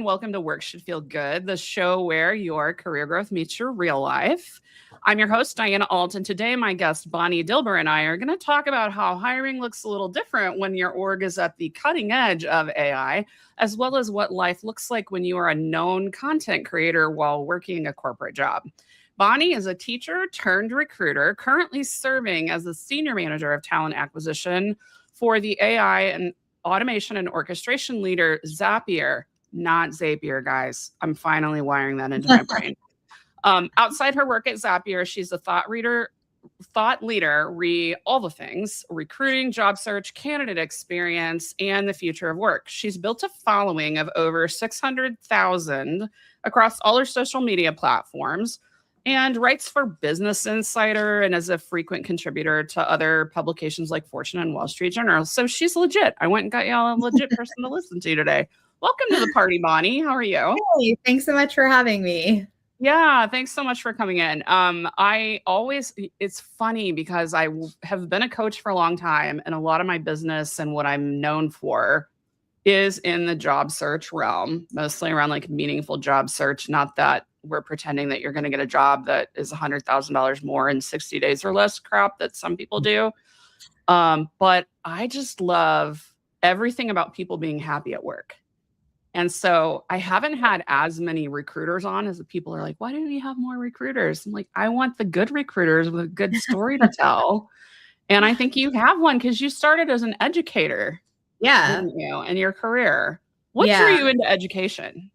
and welcome to Work Should Feel Good, the show where your career growth meets your real life. I'm your host, Diana Alt, and today my guest, Bonnie Dilber, and I are going to talk about how hiring looks a little different when your org is at the cutting edge of AI, as well as what life looks like when you are a known content creator while working a corporate job. Bonnie is a teacher turned recruiter, currently serving as the senior manager of talent acquisition for the AI and automation and orchestration leader, Zapier, not Zapier, guys. I'm finally wiring that into my brain. Outside her work at Zapier, she's a thought leader, all the things, recruiting, job search, candidate experience, and the future of work. She's built a following of over 600,000 across all her social media platforms and writes for Business Insider and is a frequent contributor to other publications like Fortune and Wall Street Journal. So she's legit. I went and got y'all a legit person to listen to today. Welcome to the party, Bonnie. How are you? Hey, thanks so much for having me. Yeah, thanks so much for coming in. It's funny because I have been a coach for a long time, and a lot of my business and what I'm known for is in the job search realm, mostly around like meaningful job search. Not that we're pretending that you're going to get a job that is $100,000 more in 60 days or less crap that some people do. But I just love everything about people being happy at work. And so I haven't had as many recruiters on as the people are like, why don't you have more recruiters? I'm like, I want the good recruiters with a good story to tell. And I think you have one because you started as an educator. Yeah. In your career. What drew you into education?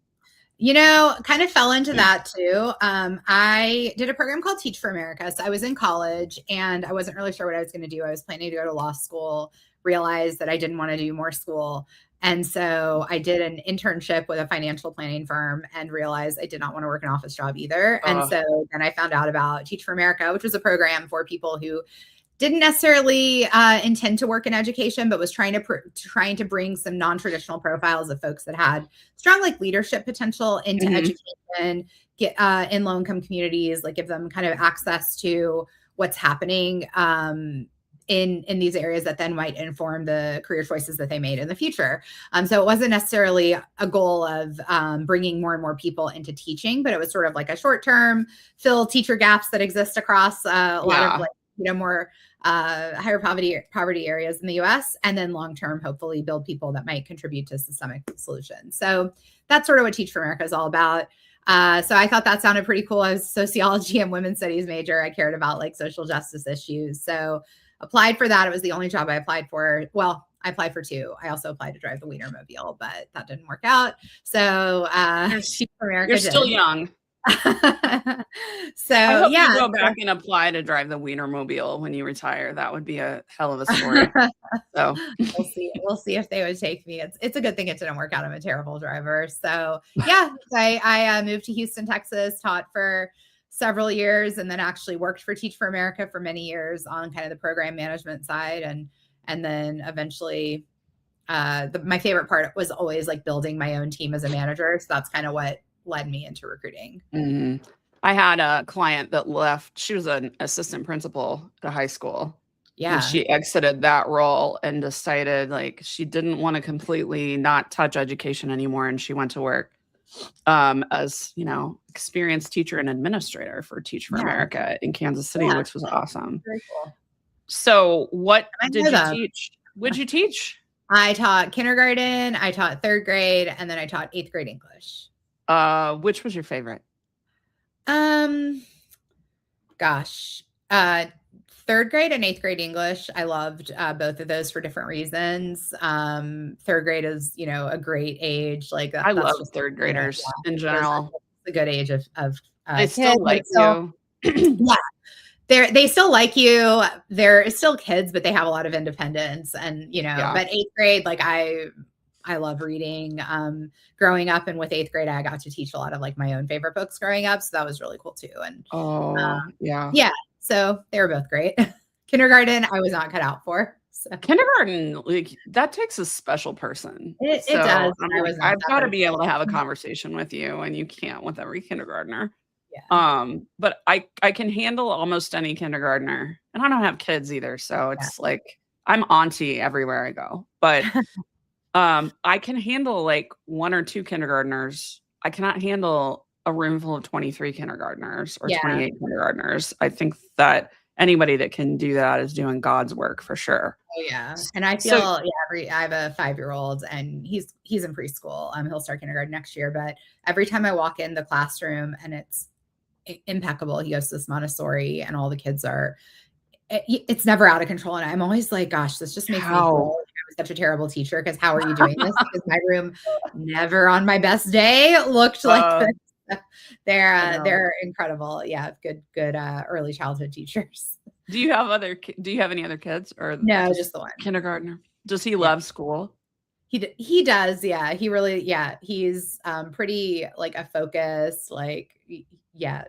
Kind of fell into that too. I did a program called Teach for America. So I was in college and I wasn't really sure what I was going to do. I was planning to go to law school, realized that I didn't want to do more school. And so I did an internship with a financial planning firm and realized I did not want to work an office job either. And so then I found out about Teach for America, which was a program for people who didn't necessarily intend to work in education, but was trying to bring some non-traditional profiles of folks that had strong like leadership potential into education, get in low-income communities, like give them kind of access to what's happening in these areas that then might inform the career choices that they made in the future. So it wasn't necessarily a goal of bringing more and more people into teaching, but it was sort of like a short-term fill teacher gaps that exist across a lot of like more higher poverty areas in the US, and then long-term, hopefully build people that might contribute to systemic solutions. So that's sort of what Teach for America is all about. So I thought that sounded pretty cool. I was a sociology and women's studies major. I cared about like social justice issues. So applied for that. It was the only job I applied for. Well, I applied for two. I also applied to drive the Wienermobile, but that didn't work out. So Teach for America You're still young. So I hope you go back and apply to drive the Wienermobile when you retire. That would be a hell of a story. So we'll see if they would take me. It's a good thing it didn't work out. I'm a terrible driver. So yeah, I moved to Houston, Texas, taught for several years, and then actually worked for Teach for America for many years on kind of the program management side, and then eventually my favorite part was always like building my own team as a manager. So that's kind of what led me into recruiting. I had a client that left. She was an assistant principal at a high school. Yeah. And she exited that role and decided like she didn't want to completely not touch education anymore. And she went to work as, experienced teacher and administrator for Teach for America in Kansas City, which was awesome. Very cool. So what did you teach? What did you teach? I taught kindergarten, I taught third grade, and then I taught 8th grade English. Which was your favorite? Third grade and 8th grade English. I loved both of those for different reasons. Third grade is, a great age. Like I love third graders in general. It's a good age of they still like you. Yeah. They still like you. They're still kids, but they have a lot of independence and, but 8th grade, like I love reading. Growing up and with 8th grade, I got to teach a lot of like my own favorite books growing up. So that was really cool too. And yeah. So they were both great. Kindergarten, I was not cut out for. So. Kindergarten, like that takes a special person. It does. I've got to be able to have a conversation with you, and you can't with every kindergartner. Yeah. But I can handle almost any kindergartner, and I don't have kids either, so it's like I'm auntie everywhere I go. But I can handle like 1 or 2 kindergartners. I cannot handle a room full of 23 kindergartners or Yeah. 28 kindergartners. I think that anybody that can do that is doing God's work for sure. Oh yeah. And I feel I have a 5-year-old and he's in preschool. He'll start kindergarten next year, but every time I walk in the classroom and it's impeccable. He goes to this Montessori and all the kids it's never out of control. And I'm always like, gosh, this just makes me feel like I was such a terrible teacher because how are you doing this? Because my room never on my best day looked like this. They're incredible. Yeah. Good early childhood teachers. Do you have any other kids or no, just the one kindergartner? Does he love school? He does. Yeah. He really, he's pretty like a focus, like,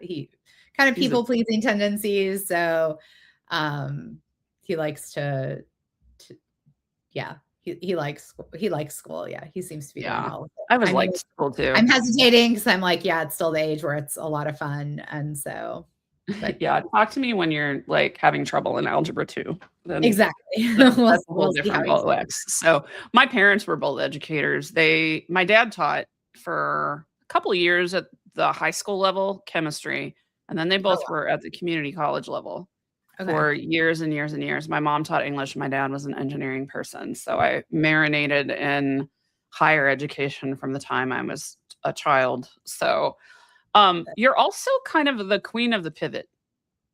he kind of people pleasing tendencies. So he likes to he likes school. Yeah. He seems to be doing well with it. I was like school too. I'm hesitating because I'm like, it's still the age where it's a lot of fun. And so talk to me when you're like having trouble in algebra 2. Then exactly. That's a whole different ballpark. So my parents were both educators. My dad taught for a couple of years at the high school level, chemistry, and then they both were at the community college level for years and years and years. My mom taught English. My dad was an engineering person. So I marinated in higher education from the time I was a child. So you're also kind of the queen of the pivot.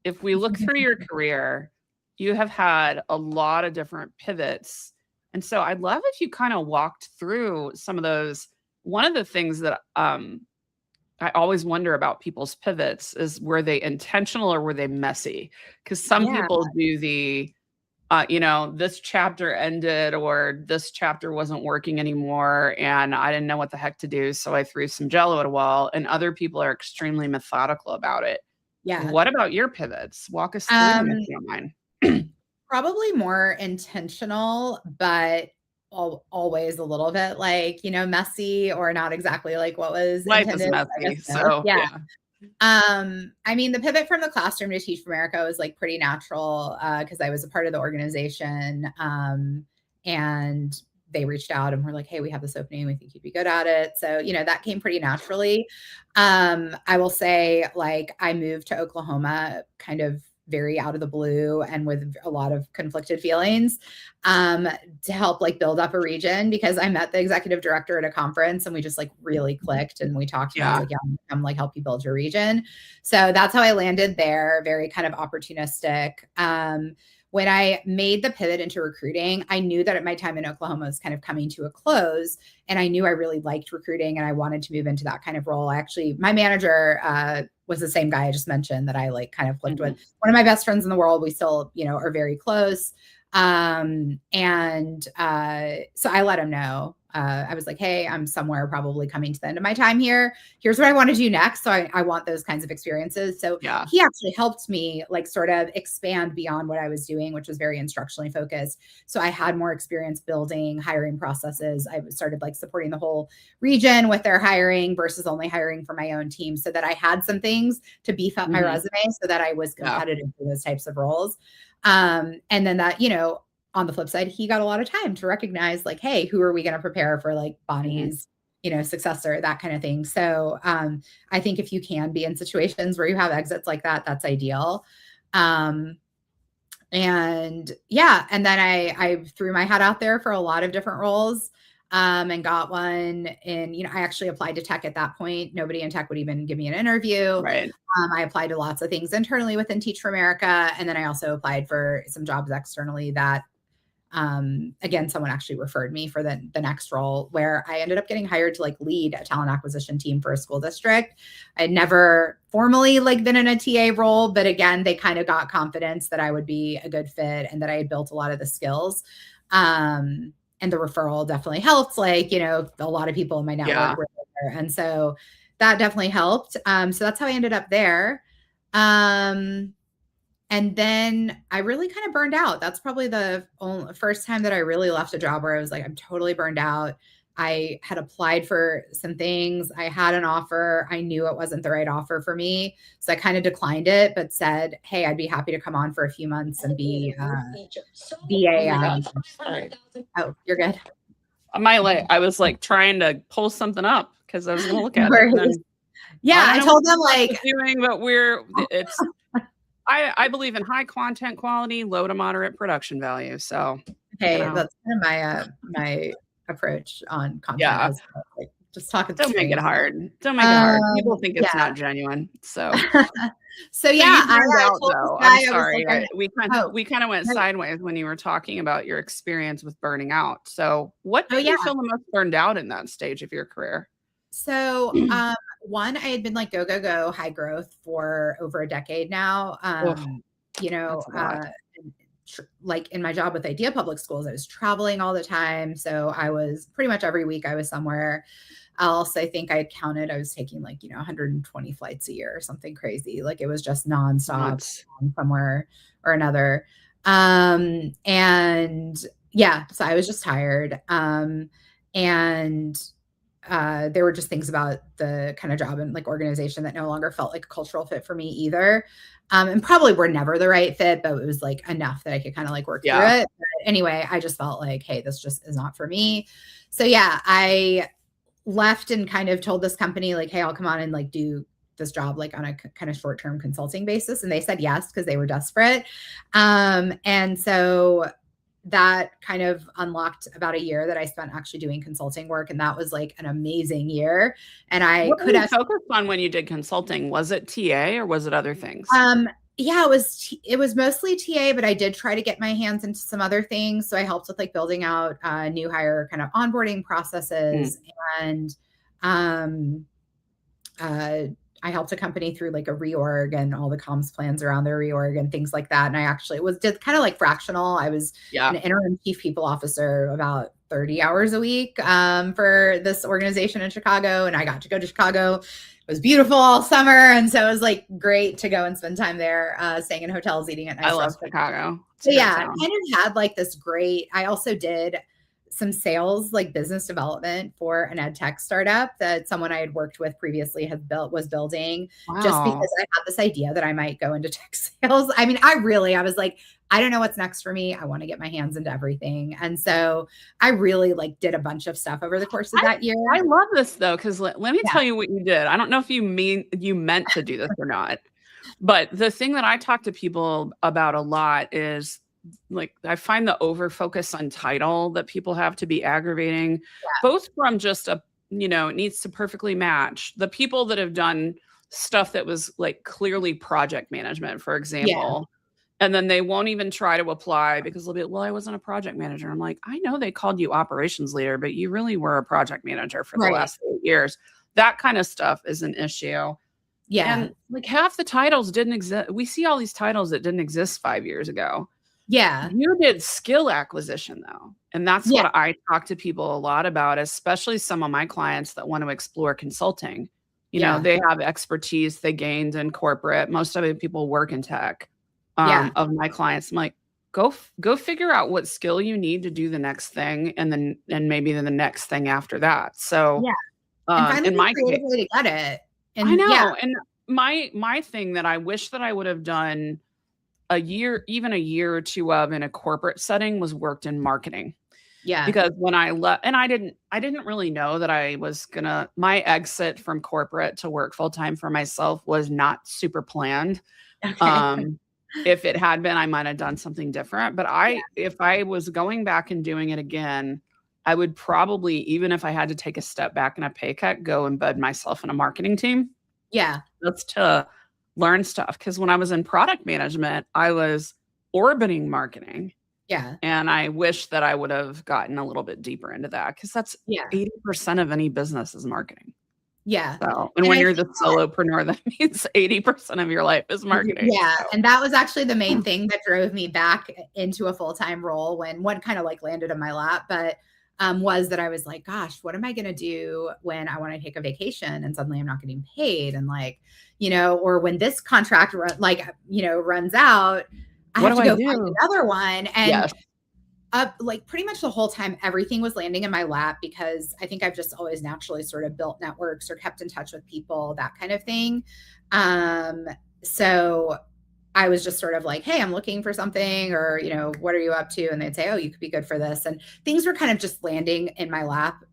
If we look through your career, you have had a lot of different pivots. And so I'd love if you kind of walked through some of those. One of the things that I always wonder about people's pivots is, were they intentional or were they messy? Because some people do the, this chapter ended or this chapter wasn't working anymore and I didn't know what the heck to do. So I threw some Jell-O at a wall, and other people are extremely methodical about it. Yeah. What about your pivots? Walk us through them if you don't mind. Probably more intentional, but always a little bit like, messy or not exactly like what was life intended. Is messy. So yeah. I mean, the pivot from the classroom to Teach for America was like pretty natural because I was a part of the organization, and they reached out and were like, hey, we have this opening. We think you'd be good at it. So, that came pretty naturally. I will say, like, I moved to Oklahoma kind of very out of the blue and with a lot of conflicted feelings to help like build up a region, because I met the executive director at a conference and we just like really clicked and we talked. And I was like, I'm like, help you build your region. So that's how I landed there. Very kind of opportunistic. When I made the pivot into recruiting, I knew that at my time in Oklahoma was kind of coming to a close, and I knew I really liked recruiting and I wanted to move into that kind of role. My manager was the same guy I just mentioned that I like kind of clicked with. One of my best friends in the world. We still, are very close. So I let him know. I was like, hey, I'm somewhere probably coming to the end of my time here. Here's what I want to do next. So I want those kinds of experiences. So he actually helped me like sort of expand beyond what I was doing, which was very instructionally focused. So I had more experience building hiring processes. I started like supporting the whole region with their hiring versus only hiring for my own team, so that I had some things to beef up my resume so that I was competitive for those types of roles. And then that, on the flip side, he got a lot of time to recognize like, hey, who are we going to prepare for like Bonnie's, successor, that kind of thing. So I think if you can be in situations where you have exits like that, that's ideal. And then I threw my hat out there for a lot of different roles and got one in, I actually applied to tech at that point. Nobody in tech would even give me an interview. Right. I applied to lots of things internally within Teach for America. And then I also applied for some jobs externally that, again, someone actually referred me for the next role, where I ended up getting hired to like lead a talent acquisition team for a school district. I'd never formally like been in a TA role, but again, they kind of got confidence that I would be a good fit and that I had built a lot of the skills. And the referral definitely helped. Like, a lot of people in my network were there. And so that definitely helped. So that's how I ended up there. And then I really kind of burned out. That's probably the first time that I really left a job where I was like, I'm totally burned out. I had applied for some things. I had an offer. I knew it wasn't the right offer for me. So I kind of declined it, but said, hey, I'd be happy to come on for a few months and be a, oh, you're good. I was like trying to pull something up because I was going to look at it. And then, yeah, I told them like doing, but I believe in high content quality, low to moderate production value. So, okay, that's kind of my approach on content as well. Like, just talk at the Don't make it stream. hard. Don't make it hard. People think it's not genuine. So, so yeah, I'm sorry. We kind of went sideways when you were talking about your experience with burning out. So, what did you feel the most burned out in that stage of your career? So, one, I had been like go, high growth for over a decade now. You know, like in my job with Idea Public Schools, I was traveling all the time. So I was pretty much every week I was somewhere else. I think I had counted, I was taking like, 120 flights a year or something crazy. Like it was just nonstop somewhere or another. And yeah, so I was just tired. And there were just things about the kind of job and like organization that no longer felt like a cultural fit for me either. And probably were never the right fit, but it was like enough that I could kind of like work through it. But anyway, I just felt like, hey, this just is not for me. So yeah, I left and kind of told this company like, hey, I'll come on and like do this job like on a kind of short-term consulting basis. And they said yes, because they were desperate. And so that kind of unlocked about a year that I spent actually doing consulting work. And that was like an amazing year. And I could have focused on when you did consulting. Was it TA or was it other things? Yeah, it was mostly TA, but I did try to get my hands into some other things. So I helped with like building out new hire kind of onboarding processes. And I helped a company through like a reorg and all the comms plans around their reorg and things like that. And I actually did kind of like fractional. I was an interim chief people officer about 30 hours a week for this organization in Chicago. And I got to go to Chicago. It was beautiful all summer. And so it was like great to go and spend time there, staying in hotels, eating at nice restaurants. I love Chicago. So yeah, I kind of had like this great, I also did some sales, like business development for an ed tech startup that someone I had worked with previously was building, just because I had this idea that I might go into tech sales. I mean, I was like, I don't know what's next for me. I want to get my hands into everything. And so I really like did a bunch of stuff over the course of that year. I love this though, because let me tell you what you did. I don't know if you meant to do this or not, but the thing that I talk to people about a lot is like, I find the over focus on title that people have to be aggravating, both from just it needs to perfectly match the people that have done stuff that was like clearly project management, for example. And then they won't even try to apply because they'll be, well, I wasn't a project manager. I'm like, I know they called you operations leader, but you really were a project manager for the last 8 years. That kind of stuff is an issue. Yeah. And like half the titles didn't exist. We see all these titles that didn't exist 5 years ago. Yeah. You did skill acquisition though. And that's what I talk to people a lot about, especially some of my clients that want to explore consulting. You know, they have expertise they gained in corporate. Most of the people work in tech. Of my clients, I'm like, go figure out what skill you need to do the next thing, and maybe the next thing after that. So in my case, way to get it. And I know. And my thing that I wish that I would have done even a year or two of in a corporate setting was worked in marketing. Yeah. Because when I left, and I didn't really know that I was my exit from corporate to work full time for myself was not super planned. Okay. If it had been, I might have done something different. But if I was going back and doing it again, I would probably, even if I had to take a step back and a pay cut, go embed myself in a marketing team. Yeah. That's to learn stuff. Because when I was in product management, I was orbiting marketing. Yeah. And I wish that I would have gotten a little bit deeper into that, because that's 80% of any business is marketing. Yeah. So, and when you're the solopreneur, that means 80% of your life is marketing. Yeah. So. And that was actually the main thing that drove me back into a full-time role, when one kind of like landed in my lap, but was that I was like, gosh, what am I going to do when I want to take a vacation and suddenly I'm not getting paid? And like, or when this contract runs out, I have to go find another one. And like pretty much the whole time, everything was landing in my lap, because I think I've just always naturally sort of built networks or kept in touch with people, that kind of thing. So I was just sort of like, hey, I'm looking for something, or, what are you up to? And they'd say, oh, you could be good for this. And things were kind of just landing in my lap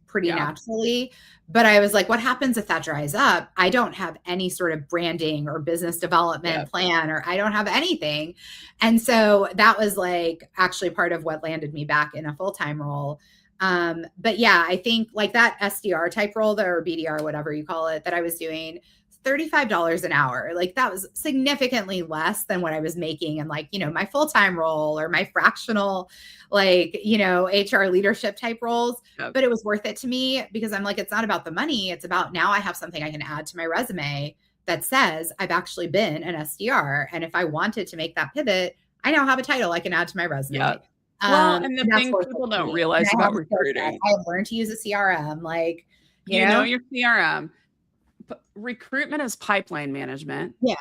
pretty naturally. But I was like, what happens if that dries up? I don't have any sort of branding or business development plan, or I don't have anything. And so that was like actually part of what landed me back in a full-time role. But yeah, I think like that SDR type role or BDR, whatever you call it, that I was doing, $35 an hour. Like that was significantly less than what I was making in like, my full-time role or my fractional, like, HR leadership type roles. But it was worth it to me because I'm like, it's not about the money. It's about now I have something I can add to my resume that says I've actually been an SDR. And if I wanted to make that pivot, I now have a title I can add to my resume. Yeah. Well, and the thing people don't realize about recruiting, I have learned to use a CRM, like, you know your CRM. But recruitment is pipeline management. Yeah.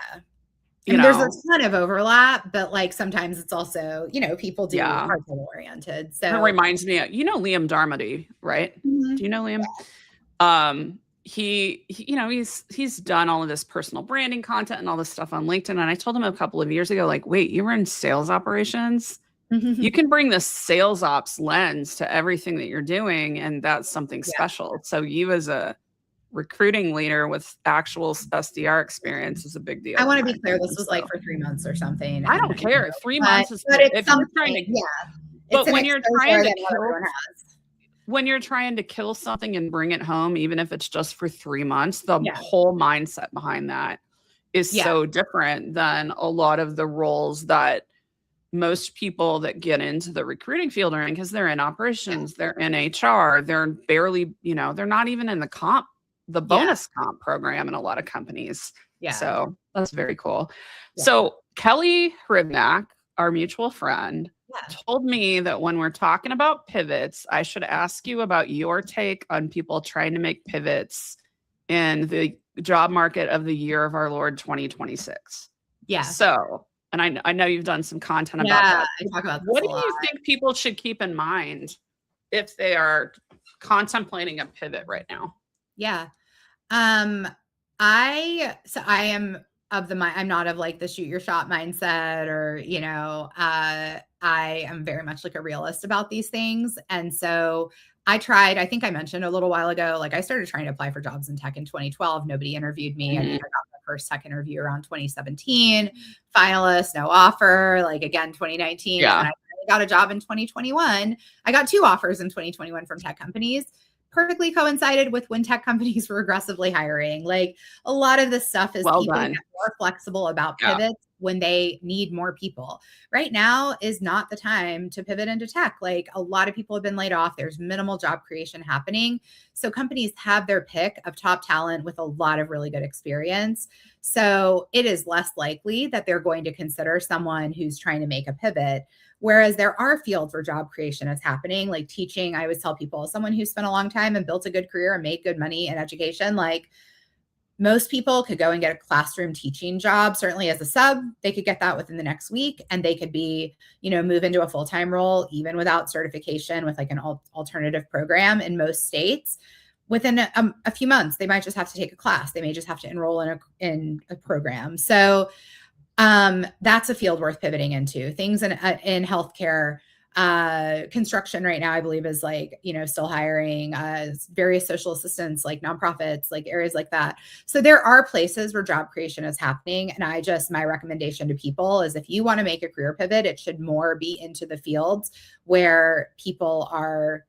And there's a ton of overlap, but like sometimes it's also, people do are goal oriented. So it reminds me of, Liam Darmody, right? Mm-hmm. Do you know Liam? Yeah. He's done all of this personal branding content and all this stuff on LinkedIn. And I told him a couple of years ago, like, wait, you were in sales operations? You can bring the sales ops lens to everything that you're doing. And that's something special. So you as a recruiting leader with actual SDR experience is a big deal. I want to be clear. This was like for 3 months or something. I don't care. 3 months is but it's something. But when you're trying to kill something and bring it home, even if it's just for 3 months, the whole mindset behind that is so different than a lot of the roles that most people that get into the recruiting field are in, because they're in operations, they're in HR, they're barely, they're not even in the bonus comp program in a lot of companies. Yeah. So that's very cool. Yeah. So Kelly Hrivnak, our mutual friend, told me that when we're talking about pivots, I should ask you about your take on people trying to make pivots in the job market of the year of our Lord 2026. Yeah. So, and I know you've done some content about that. I talk about this what do you think people should keep in mind if they are contemplating a pivot right now? Yeah. I am of the mind, I'm not of like the shoot your shot mindset or, I am very much like a realist about these things. And so I think I mentioned a little while ago, like I started trying to apply for jobs in tech in 2012. Nobody interviewed me. I think I got my first tech interview around 2017, finalist, no offer, like again, 2019. Yeah. And I got a job in 2021. I got 2 offers in 2021 from tech companies. Perfectly coincided with when tech companies were aggressively hiring. Like a lot of this stuff is people get more flexible about pivots when they need more people. Right now is not the time to pivot into tech. Like a lot of people have been laid off. There's minimal job creation happening. So companies have their pick of top talent with a lot of really good experience. So it is less likely that they're going to consider someone who's trying to make a pivot. Whereas there are fields where job creation is happening, like teaching. I always tell people, someone who spent a long time and built a good career and made good money in education, like most people could go and get a classroom teaching job. Certainly as a sub, they could get that within the next week, and they could be, move into a full-time role, even without certification, with like an alternative program in most states. Within a few months, they might just have to take a class. They may just have to enroll in a program. So that's a field worth pivoting into. Things in healthcare, construction right now, I believe is like, still hiring, various social assistants, like nonprofits, like areas like that. So there are places where job creation is happening. And my recommendation to people is if you want to make a career pivot, it should more be into the fields where people are,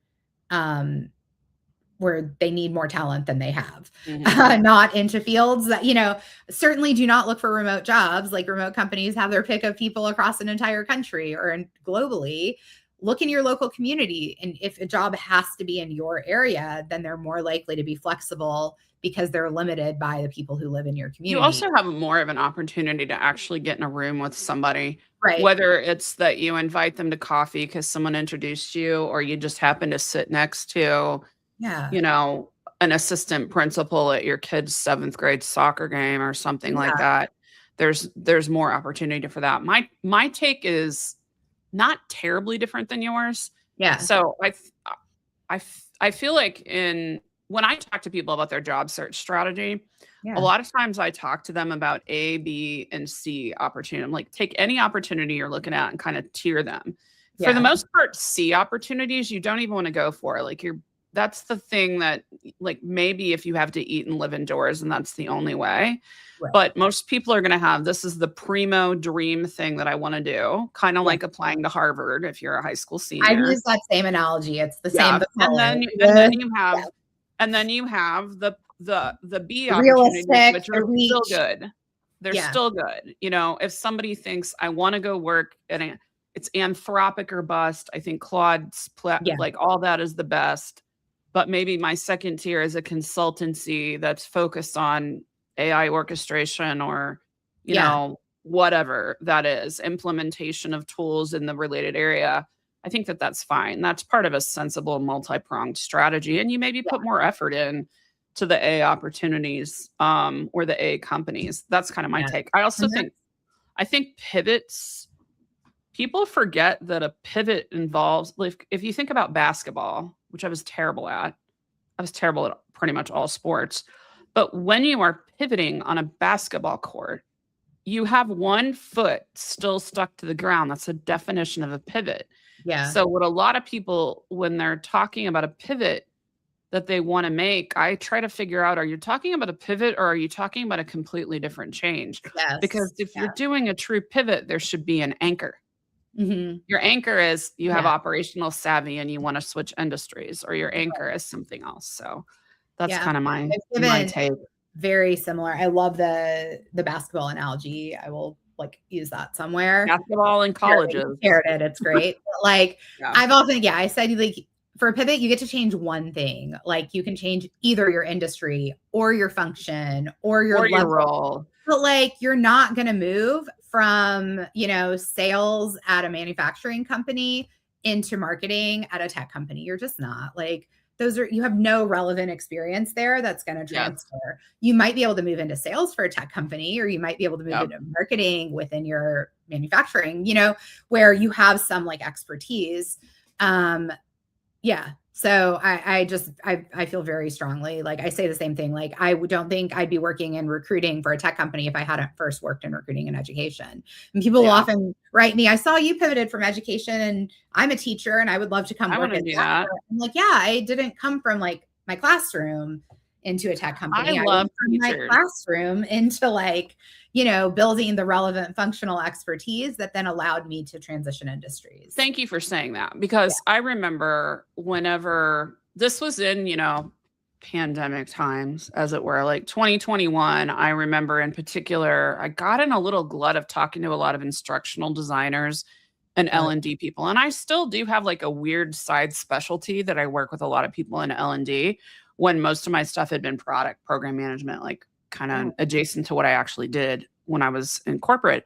where they need more talent than they have, not into fields that, certainly do not look for remote jobs. Like remote companies have their pick of people across an entire country or globally. Look in your local community. And if a job has to be in your area, then they're more likely to be flexible because they're limited by the people who live in your community. You also have more of an opportunity to actually get in a room with somebody, right? Whether it's that you invite them to coffee because someone introduced you, or you just happen to sit next to an assistant principal at your kid's 7th grade soccer game or something like that. There's more opportunity for that. My take is not terribly different than yours. Yeah. So I feel like in when I talk to people about their job search strategy, a Yeah. lot of times I talk to them about A, B, and C opportunity. I'm like, take any opportunity you're looking at and kind of tier them. For the Yeah. most part, C opportunities you don't even want to go for. Like that's the thing that, like, maybe if you have to eat and live indoors and that's the only way. Right. But most people are going to have, this is the primo dream thing that I want to do, kind of Yeah. like applying to Harvard if you're a high school I've senior. used that same analogy. It's the Yeah. same, but And smaller. then you have the B opportunities, Realistic, which the are still reach. good. They're Yeah. still good. You know, if somebody thinks I want to go work at it's Anthropic or bust, I think Claude's Yeah. like all that is the best. But maybe my second tier is a consultancy that's focused on AI orchestration or, you Yeah. know, whatever that is, implementation of tools in the related area. I think that that's fine. That's part of a sensible multi-pronged strategy. And you maybe put more effort in to the A opportunities or the A companies. That's kind of my Yeah. take. I also think pivots, people forget that a pivot involves, like, if you think about basketball, which I was terrible at pretty much all sports. But when you are pivoting on a basketball court, you have one foot still stuck to the ground. That's the definition of a pivot. Yeah. So what a lot of people, when they're talking about a pivot that they want to make, I try to figure out, are you talking about a pivot or are you talking about a completely different change? Yes. Because if you're doing a true pivot, there should be an anchor. Mm-hmm. Your anchor is you have operational savvy and you want to switch industries, or your anchor is something else. So that's kind of my take. Very similar. I love the basketball analogy. I will like use that somewhere. Basketball in colleges. Shared it. It's great. But, like I've often, I said, like, for a pivot, you get to change one thing. Like you can change either your industry or your function or your role. But like you're not going to move from, you know, sales at a manufacturing company into marketing at a tech company. You're just not. Like you have no relevant experience there that's going to transfer. You might be able to move into sales for a tech company, or you might be able to move into marketing within your manufacturing, you know, where you have some like expertise. So I feel very strongly, like I say the same thing. Like, I don't think I'd be working in recruiting for a tech company if I hadn't first worked in recruiting and education. And people will often write me, I saw you pivoted from education and I'm a teacher and I would love to come work at that. I'm like, I didn't come from like my classroom into a tech company. I love my classroom into like, you know, building the relevant functional expertise that then allowed me to transition industries. Thank you for saying that, because I remember whenever this was in, you know, pandemic times, as it were, like 2021, I remember in particular, I got in a little glut of talking to a lot of instructional designers and L&D people. And I still do have like a weird side specialty that I work with a lot of people in L&D, when most of my stuff had been product program management, like kind of adjacent to what I actually did when I was in corporate.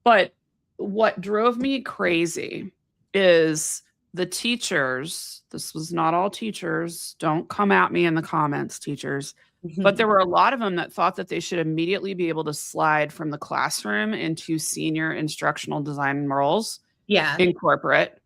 But what drove me crazy is the teachers. This was not all teachers. Don't come at me in the comments, teachers. But there were a lot of them that thought that they should immediately be able to slide from the classroom into senior instructional design roles in corporate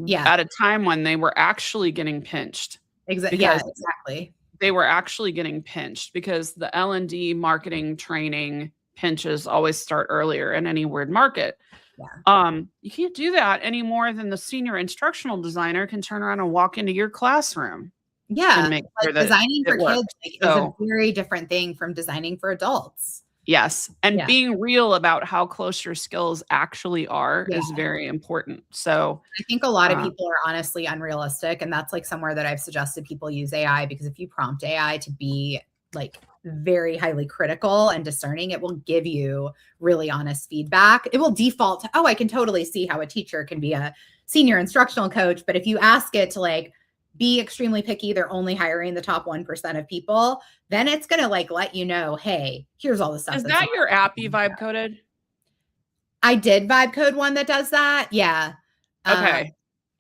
at a time when they were actually getting pinched. Exactly. They were actually getting pinched because the L&D marketing training pinches always start earlier in any word market. You can't do that any more than the senior instructional designer can turn around and walk into your classroom. And make sure that designing for kids is a very different thing from designing for adults. Yes. And being real about how close your skills actually are is very important. So I think a lot of people are honestly unrealistic. And that's like somewhere that I've suggested people use AI, because if you prompt AI to be like very highly critical and discerning, it will give you really honest feedback. It will default to, I can totally see how a teacher can be a senior instructional coach. But if you ask it to like be extremely picky, they're only hiring the top 1% of people, then it's going to like let you know, hey, here's all the stuff. Is that your app you vibe coded? I did vibe code one that does that. Yeah. Okay.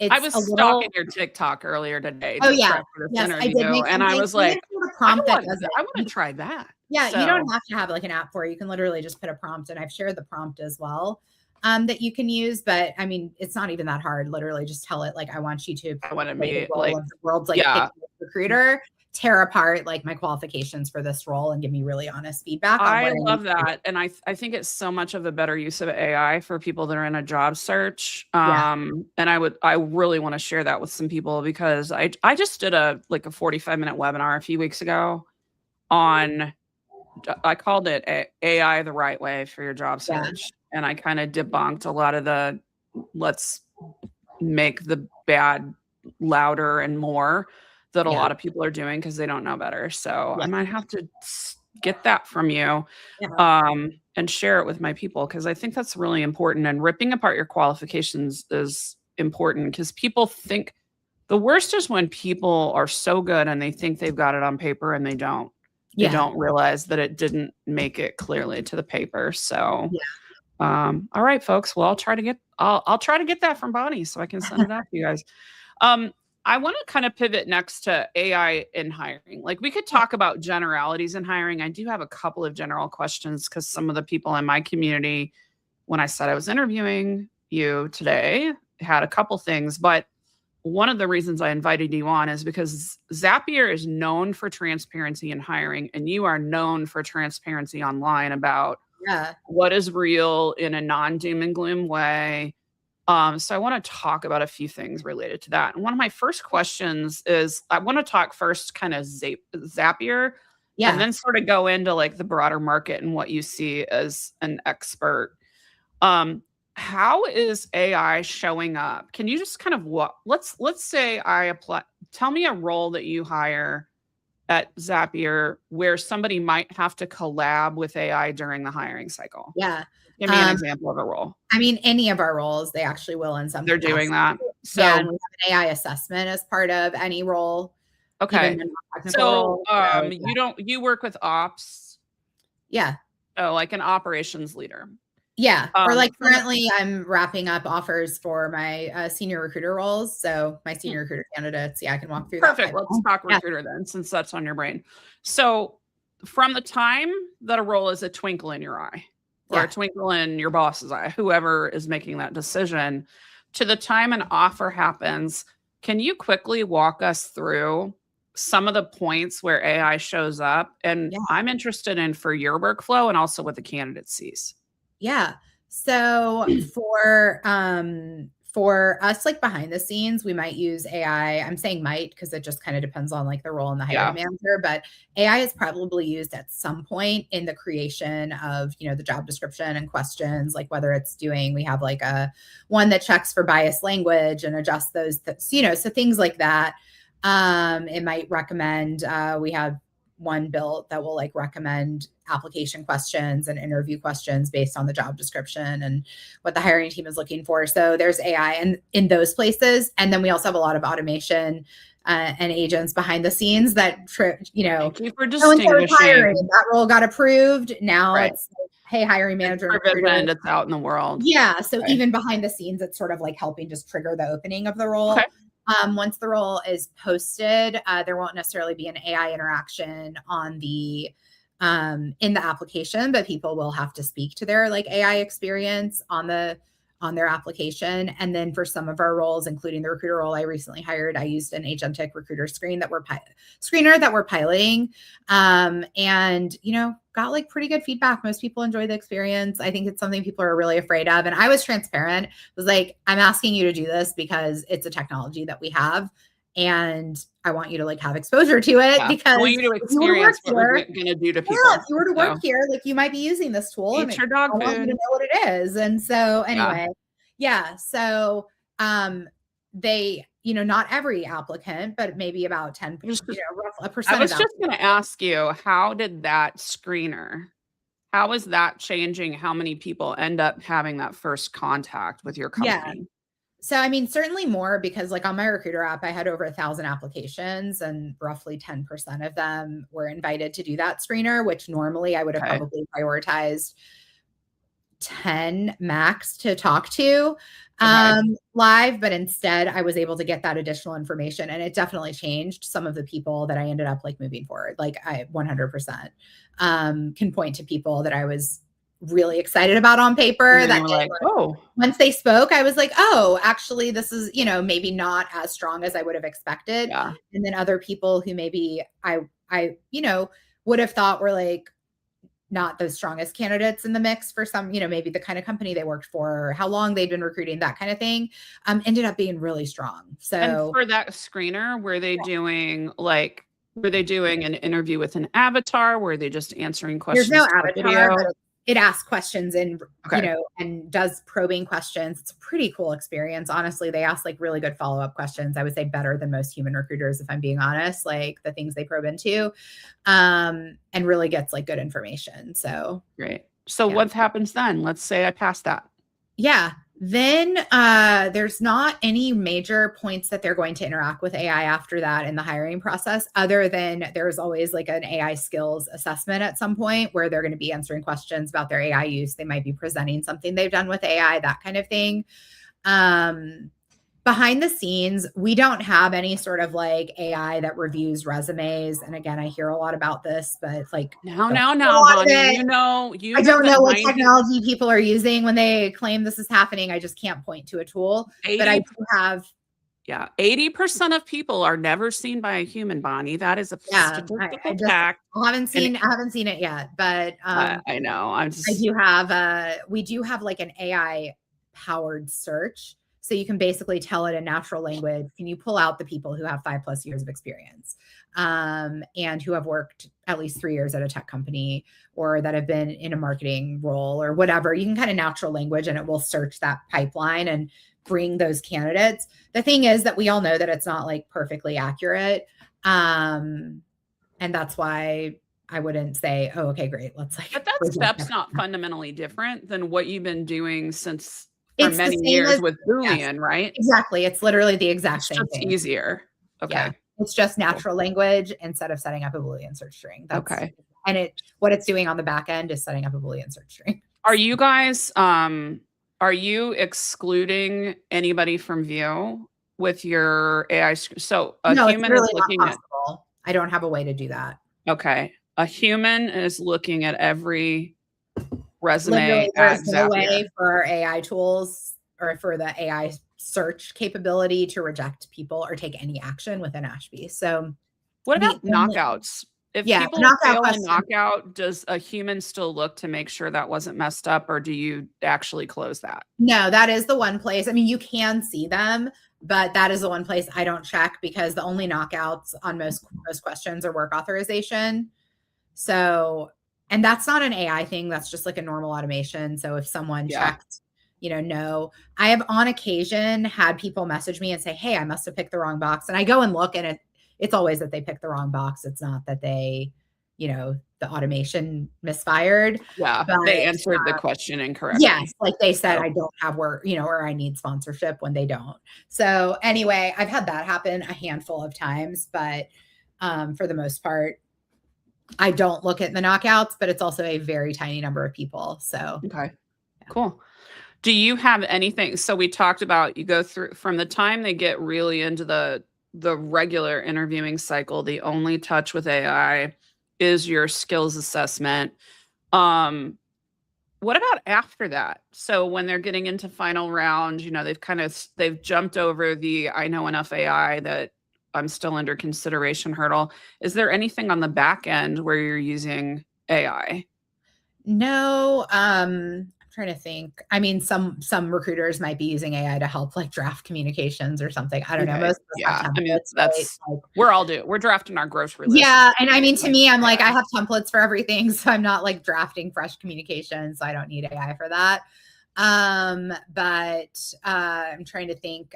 I was stalking your TikTok earlier today. Yes, I did. And I was like, I want to try that. Yeah. So. You don't have to have like an app for it. You can literally just put a prompt, and I've shared the prompt as well. That you can use, but I mean, it's not even that hard. Literally just tell it, like, I want you to be like the world's like recruiter. tear apart like my qualifications for this role and give me really honest feedback on I what love that. And I think it's so much of a better use of AI for people that are in a job search. Yeah. And I really want to share that with some people because I just did a 45-minute webinar a few weeks ago on, I called it AI the right way for your job Yeah. search. And I kind of debunked a lot of the, let's make the bad louder and more that a Yeah. lot of people are doing because they don't know better. So Yeah. I might have to get that from you Yeah. and share it with my people because I think that's really important. And ripping apart your qualifications is important because people think the worst is when people are so good and they think they've got it on paper and they don't. They Yeah. don't realize that it didn't make it clearly to the paper. So Yeah. all right, folks. Well, I'll try to get that from Bonnie so I can send it out to you guys. I want to kind of pivot next to AI in hiring. Like we could talk about generalities in hiring. I do have a couple of general questions because some of the people in my community, when I said I was interviewing you today, had a couple things. But one of the reasons I invited you on is because Zapier is known for transparency in hiring, and you are known for transparency online about Yeah. what is real in a non-doom and gloom way. So I want to talk about a few things related to that. And one of my first questions is I want to talk first kind of Zapier Yeah. and then sort of go into like the broader market and what you see as an expert. How is AI showing up? Can you just kind of let's say I apply, tell me a role that you hire at Zapier where somebody might have to collab with AI during the hiring cycle. Yeah. Give me an example of a role. I mean, any of our roles, they actually will in some They're doing that. So yeah, and we have an AI assessment as part of any role. okay. So yeah. you work with ops. Yeah. Oh, like an operations leader. Yeah. Or like currently I'm wrapping up offers for my senior recruiter roles. So my senior recruiter candidates, yeah, I can walk through that. Perfect. Let's talk recruiter then, since that's on your brain. So from the time that a role is a twinkle in your eye or a twinkle in your boss's eye, whoever is making that decision, to the time an offer happens, can you quickly walk us through some of the points where AI shows up? And I'm interested in for your workflow and also what the candidate sees. Yeah. So for us, like behind the scenes, we might use AI. I'm saying might because it just kind of depends on like the role and the hiring manager, but AI is probably used at some point in the creation of, you know, the job description and questions, like whether it's doing, we have like a one that checks for biased language and adjusts those, you know, so things like that. It might recommend, we have one built that will like recommend application questions and interview questions based on the job description and what the hiring team is looking for. So there's AI in those places. And then we also have a lot of automation and agents behind the scenes that, you know, thank you for distinguishing. That role got approved. Now it's like, hey, hiring manager. It's out in the world. Yeah. So even behind the scenes, it's sort of like helping just trigger the opening of the role. Okay. Once the role is posted, there won't necessarily be an AI interaction on the in the application, but people will have to speak to their like AI experience on their application. And then for some of our roles, including the recruiter role I recently hired, I used an agentic recruiter screener that we're piloting, and you know, got like pretty good feedback. Most people enjoy the experience. I think it's something people are really afraid of. And I was transparent. Was like, I'm asking you to do this because it's a technology that we have. And I want you to like have exposure to it because I want you to experience what we're going to do to people. Yeah, if you were to work here, like you might be using this tool. Eat your dog food. I want you to know what it is. And so anyway, so they, you know, not every applicant, but maybe about 10%, you know, a percent. I was just going to ask you, how did that screener, how is that changing how many people end up having that first contact with your company? Yeah. So, I mean, certainly more because like on my recruiter app, I had over 1,000 applications and roughly 10% of them were invited to do that screener, which normally I would have probably prioritized 10 max to talk to live, but instead I was able to get that additional information and it definitely changed some of the people that I ended up like moving forward. Like I 100% can point to people that I was really excited about on paper. And then That you were like, oh, once they spoke, I was like, oh, actually, this is, maybe not as strong as I would have expected. yeah. And then other people who maybe I, would have thought were like not the strongest candidates in the mix for some, maybe the kind of company they worked for, or how long they'd been recruiting, that kind of thing, ended up being really strong. And So for that screener, were they doing an interview with an avatar? Were they just answering questions? there's no to a avatar, video? but it asks questions and, Okay. and does probing questions. It's a pretty cool experience. Honestly, they ask like really good follow-up questions. I would say better than most human recruiters, if I'm being honest, like the things they probe into, and really gets like good information. So Great. So Yeah. what happens then? Let's say I pass that. yeah, then there's not any major points that they're going to interact with AI after that in the hiring process, other than there's always like an AI skills assessment at some point where they're going to be answering questions about their AI use. They might be presenting something they've done with AI, that kind of thing. Behind the scenes, we don't have any sort of like AI that reviews resumes. And again, I hear a lot about this, but like Now, I Bonnie, don't know what technology people are using when they claim this is happening. I just can't point to a tool. But I do have 80% of people are never seen by a human, Bonnie. That is a statistical fact. I haven't seen it yet, but I know. we do have like an AI powered search. So you can basically tell it in natural language. Can you pull out the people who have 5+ years of experience, and who have worked at least 3 years at a tech company, or that have been in a marketing role or whatever? You can kind of natural language and it will search that pipeline and bring those candidates. The thing is that we all know that it's not like perfectly accurate. And that's why I wouldn't say, oh, okay, great. Let's like, but that step's not fundamentally different than what you've been doing since for many years with Boolean, right? Exactly. It's literally the exact same thing. It's easier. Okay. Yeah. It's just natural language instead of setting up a Boolean search string. Okay. And what it's doing on the back end is setting up a Boolean search string. Are you guys, are you excluding anybody from view with your AI? So human is looking at. I don't have a way to do that. Okay. A human is looking at every resume. Literally, there's no way for our AI tools or for the AI search capability to reject people or take any action within Ashby. So what about knockouts? If people fail a knockout, does a human still look to make sure that wasn't messed up, or do you actually close that? No, that is the one place. I mean, you can see them, but that is the one place I don't check, because the only knockouts on most questions are work authorization. So, and that's not an AI thing. That's just like a normal automation. So if someone checked, no, I have on occasion had people message me and say, hey, I must have picked the wrong box. And I go and look, and it's always that they picked the wrong box. It's not that they, the automation misfired. Yeah, but they answered the question incorrectly. Yes, like they said, I don't have work, or I need sponsorship when they don't. So anyway, I've had that happen a handful of times, but for the most part, I don't look at the knockouts, but it's also a very tiny number of people. So okay, cool. Do you have anything? So we talked about, you go through from the time they get really into the regular interviewing cycle, the only touch with AI is your skills assessment. What about after that? So when they're getting into final round, they've jumped over the I know enough AI that I'm still under consideration hurdle. Is there anything on the back end where you're using AI? No, I'm trying to think. I mean, some recruiters might be using AI to help like draft communications or something. I don't know. Most I mean, that's we're drafting our grocery list. Yeah, and I mean, to me, I'm like, I have templates for everything, so I'm not like drafting fresh communications. So I don't need AI for that. But I'm trying to think.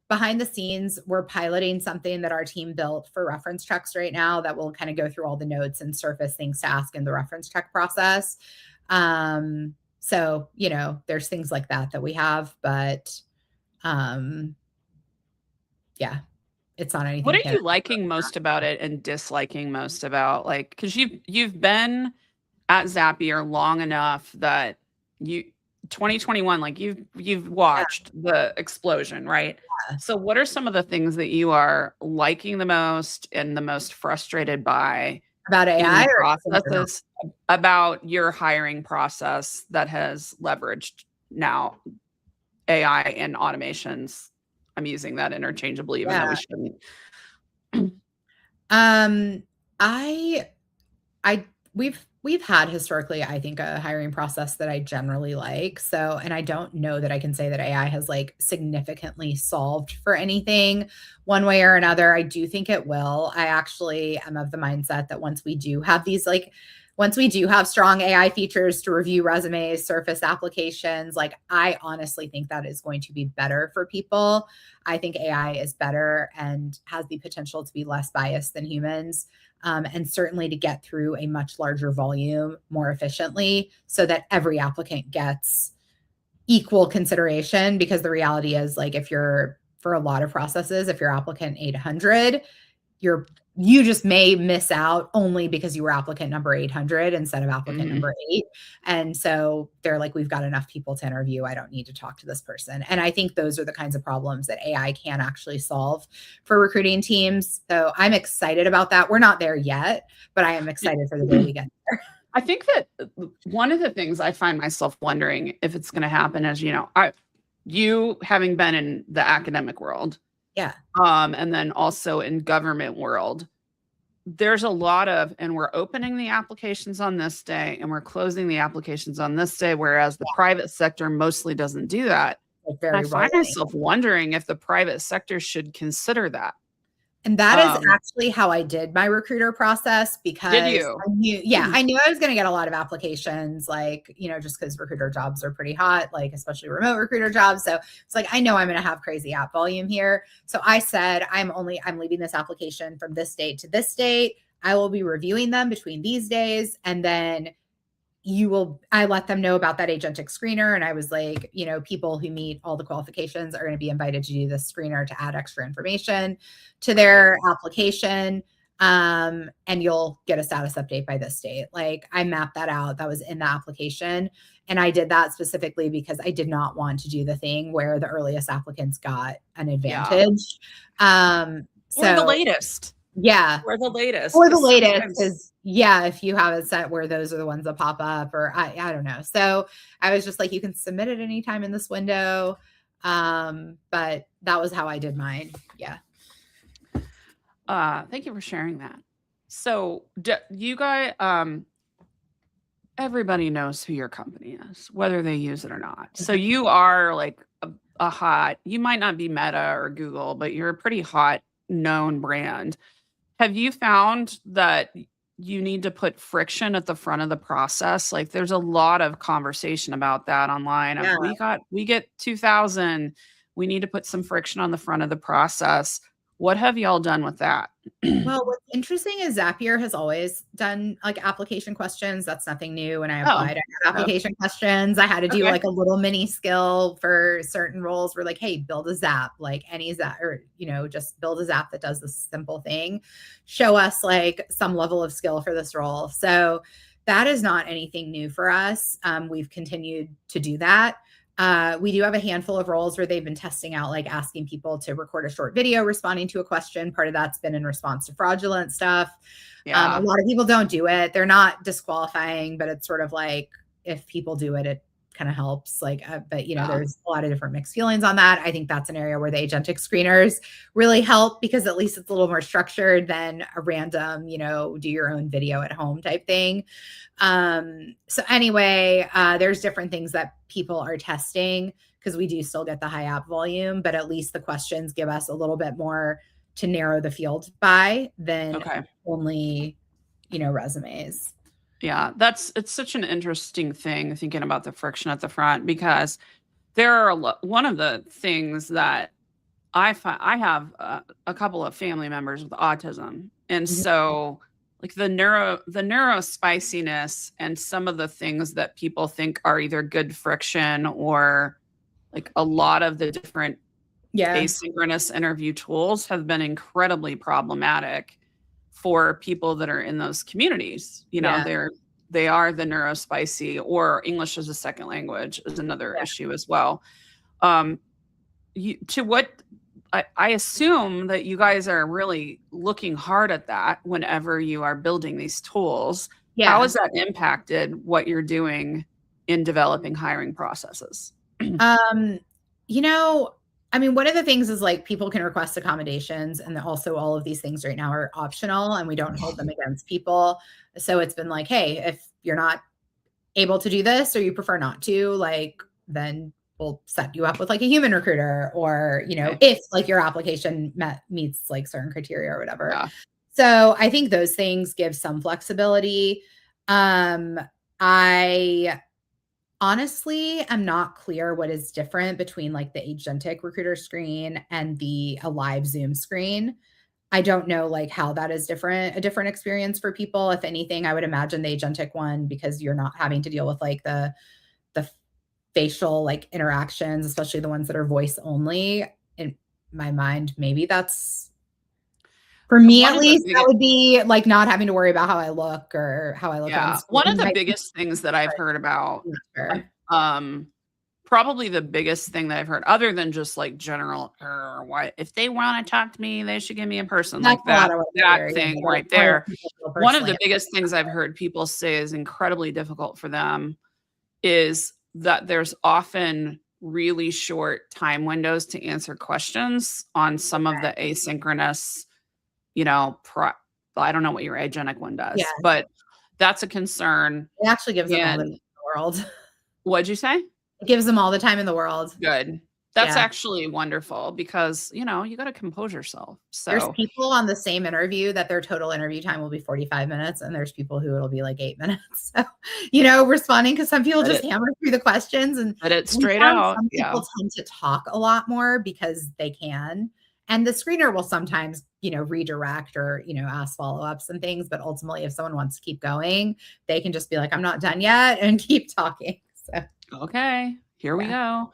Behind the scenes, we're piloting something that our team built for reference checks right now that will kind of go through all the notes and surface things to ask in the reference check process. So, there's things like that we have, but yeah, it's not anything. What are you liking most about it and disliking most about, like, because you've been at Zapier long enough that 2021, like you've watched the explosion, right? Yeah. So what are some of the things that you are liking the most and the most frustrated by About in AI or processes, about your hiring process that has leveraged now AI and automations. I'm using that interchangeably, even though we shouldn't. I we've had historically, I think, a hiring process that I generally like. So, and I don't know that I can say that AI has like significantly solved for anything one way or another. I do think it will. I actually am of the mindset that once we do have strong AI features to review resumes, surface applications, like I honestly think that is going to be better for people. I think AI is better and has the potential to be less biased than humans. And certainly to get through a much larger volume more efficiently so that every applicant gets equal consideration. Because the reality is, like, for a lot of processes, if you're applicant 800, you just may miss out only because you were applicant number 800 instead of applicant number 8. And so they're like, we've got enough people to interview. I don't need to talk to this person. And I think those are the kinds of problems that AI can actually solve for recruiting teams. So I'm excited about that. We're not there yet, but I am excited for the day we get there. I think that one of the things I find myself wondering if it's going to happen is, you having been in the academic world, and then also in government world, there's a lot of, and we're opening the applications on this day and we're closing the applications on this day, whereas the private sector mostly doesn't do that. I find myself wondering if the private sector should consider that. And that is actually how I did my recruiter process, because did you? I knew I was going to get a lot of applications, like, just because recruiter jobs are pretty hot, like especially remote recruiter jobs. So it's like, I know I'm going to have crazy app volume here. So I said, I'm leaving this application from this date to this date. I will be reviewing them between these days. And then I let them know about that agentic screener. And I was like, people who meet all the qualifications are going to be invited to do this screener to add extra information to their application. And you'll get a status update by this date. Like, I mapped that out. That was in the application. And I did that specifically because I did not want to do the thing where the earliest applicants got an advantage. Or the latest. Yeah. Or the latest. Or the latest is, if you have it set where those are the ones that pop up, or I don't know. So I was just like, you can submit it anytime in this window. But that was how I did mine. Yeah. Thank you for sharing that. So you guys, everybody knows who your company is, whether they use it or not. So you are like a hot, you might not be Meta or Google, but you're a pretty hot known brand. Have you found that you need to put friction at the front of the process? Like, there's a lot of conversation about that online. Yeah. We get 2,000. We need to put some friction on the front of the process. What have y'all done with that? Well, what's interesting is Zapier has always done like application questions. That's nothing new. When I applied, I had application questions. I had to do like a little mini skill for certain roles where, like, hey, build a Zap, like any Zap, or, just build a Zap that does this simple thing. Show us like some level of skill for this role. So that is not anything new for us. We've continued to do that. We do have a handful of roles where they've been testing out, like asking people to record a short video responding to a question. Part of that's been in response to fraudulent stuff. Yeah. A lot of people don't do it. They're not disqualifying, but it's sort of like, if people do it, it kind of helps. Like, but there's a lot of different mixed feelings on that. I think that's an area where the agentic screeners really help, because at least it's a little more structured than a random, do your own video at home type thing. So anyway, there's different things that people are testing, because we do still get the high app volume, but at least the questions give us a little bit more to narrow the field by than only, resumes. Yeah, it's such an interesting thing, thinking about the friction at the front, because there are one of the things that I have a couple of family members with autism. And so like the neuro spiciness and some of the things that people think are either good friction or like a lot of the different asynchronous interview tools have been incredibly problematic for people that are in those communities. They are the neurospicy, or English as a second language is another issue as well. To what I assume that you guys are really looking hard at that whenever you are building these tools. How Yeah. has that impacted what you're doing in developing hiring processes? Um, you know, I mean, one of the things is like people can request accommodations, and also all of these things right now are optional and we don't hold them against people. So it's been like, hey, if you're not able to do this or you prefer not to, like, then we'll set you up with like a human recruiter, or, Okay. if like your application meets like certain criteria or whatever. Yeah. So I think those things give some flexibility. I honestly am not clear what is different between like the agentic recruiter screen and a live Zoom screen. I don't know like how that is a different experience for people. If anything, I would imagine the agentic one, because you're not having to deal with like the facial like interactions, especially the ones that are voice only. In my mind, maybe that's, for me One at of the least, that biggest, would be like not having to worry about how I look or how I look on yeah, screen. one of the biggest things that I've heard about, Sure. probably the biggest thing that I've heard, other than just like general, why if they want to talk to me, they should give me a person, That's like a lot that of what I that hear. Yeah, thing that's right more what there. people feel One of personally. the biggest things I've heard people say is incredibly difficult for them is that there's often really short time windows to answer questions on some of the asynchronous, you know, I don't know what your agentic one Yeah, does, but that's a concern. it actually gives them all the time And in the world. what'd you say? It gives them all the time in the world. Good. That's Yeah. actually wonderful because, you got to compose yourself. There's So, people on the same interview that their total interview time will be 45 minutes, and there's people who it'll be like 8 minutes. So, responding, because some people let just it hammer through the questions, and let it we straight found out. some Yeah. people tend to talk a lot more because they can. And the screener will sometimes, redirect or, ask follow-ups and things. But ultimately, if someone wants to keep going, they can just be like, I'm not done yet, and keep talking. So, Okay. Here we yeah. go.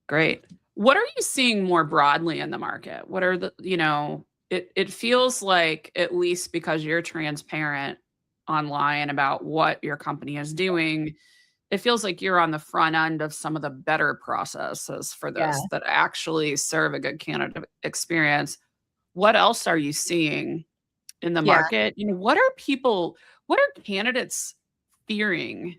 Great. What are you seeing more broadly in the market? What are it feels like, at least because you're transparent online about what your company is doing, it feels like you're on the front end of some of the better processes for Yeah. this that actually serve a good candidate experience. What else are you seeing in the Yeah. market? What are candidates fearing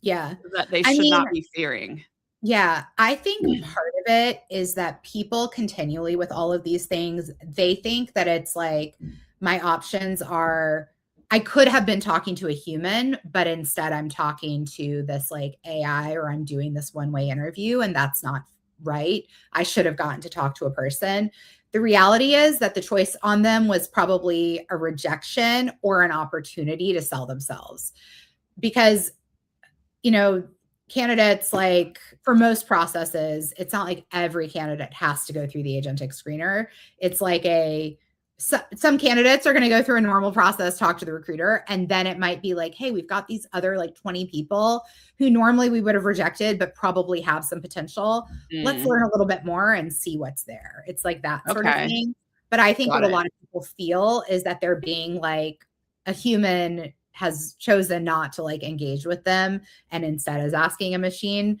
Yeah. that they I should mean, not be fearing? yeah, I think part of it is that people continually, with all of these things, they think that it's like my options are, I could have been talking to a human, but instead I'm talking to this like AI, or I'm doing this one-way interview, and that's not right. I should have gotten to talk to a person. The reality is that the choice on them was probably a rejection or an opportunity to sell themselves. Because candidates, like, for most processes, it's not like every candidate has to go through the agentic screener. It's like some candidates are going to go through a normal process, talk to the recruiter, and then it might be like, hey, we've got these other like 20 people who normally we would have rejected, but probably have some potential. Let's learn a little bit more and see what's there. It's like that sort of Okay. thing. But I think Got what a it. lot of people feel is that they're being like, a human has chosen not to like engage with them, and instead is asking a machine.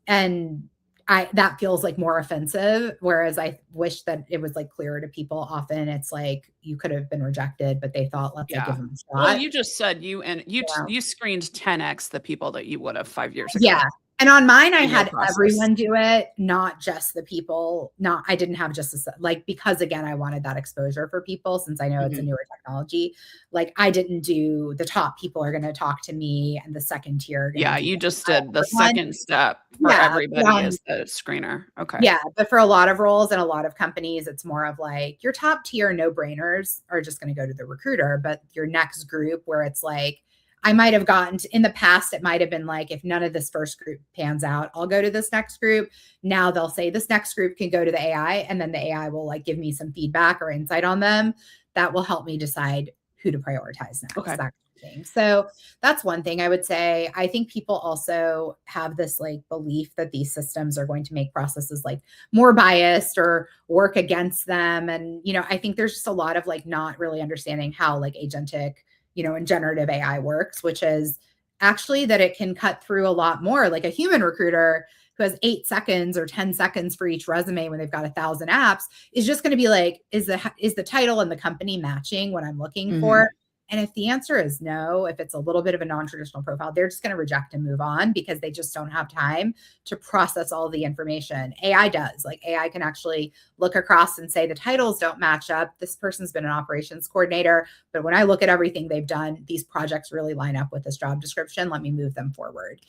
And that feels like more offensive. Whereas I wish that it was like clearer to people. Often it's like you could have been rejected, but they thought, let's like give Yeah. them a Well, shot. you just said Yeah. you screened 10x the people that you would have 5 years ago Yeah. And on mine, I in your had process. everyone do it, not just the people. I didn't have just because again, I wanted that exposure for people, since I know it's a Mhm. newer technology. Like, I didn't do the top people are going to talk to me, and the second tier are going to Yeah, do you it. just did the Everyone. second step for Yeah. everybody is the screener. Okay. Yeah, but for a lot of roles and a lot of companies, it's more of like your top tier no-brainers are just going to go to the recruiter. But your next group, where it's like, I might have gotten in the past, it might have been like, if none of this first group pans out, I'll go to this next group. Now they'll say this next group can go to the AI, and then the AI will like give me some feedback or insight on them that will help me decide who to prioritize next. Okay. That kind of thing. So that's one thing I would say. I think people also have this like belief that these systems are going to make processes like more biased or work against them. And, I think there's just a lot of like not really understanding how like agentic, and generative AI works, which is actually that it can cut through a lot more. Like a human recruiter who has 8 seconds or 10 seconds for each resume when they've got 1,000 apps is just going to be like, is the title and the company matching what I'm looking for? And if the answer is no, if it's a little bit of a non-traditional profile, they're just going to reject and move on because they just don't have time to process all the information. AI does. Like AI can actually look across and say the titles don't match up. This person's been an operations coordinator, but when I look at everything they've done, these projects really line up with this job description. Let me move them forward.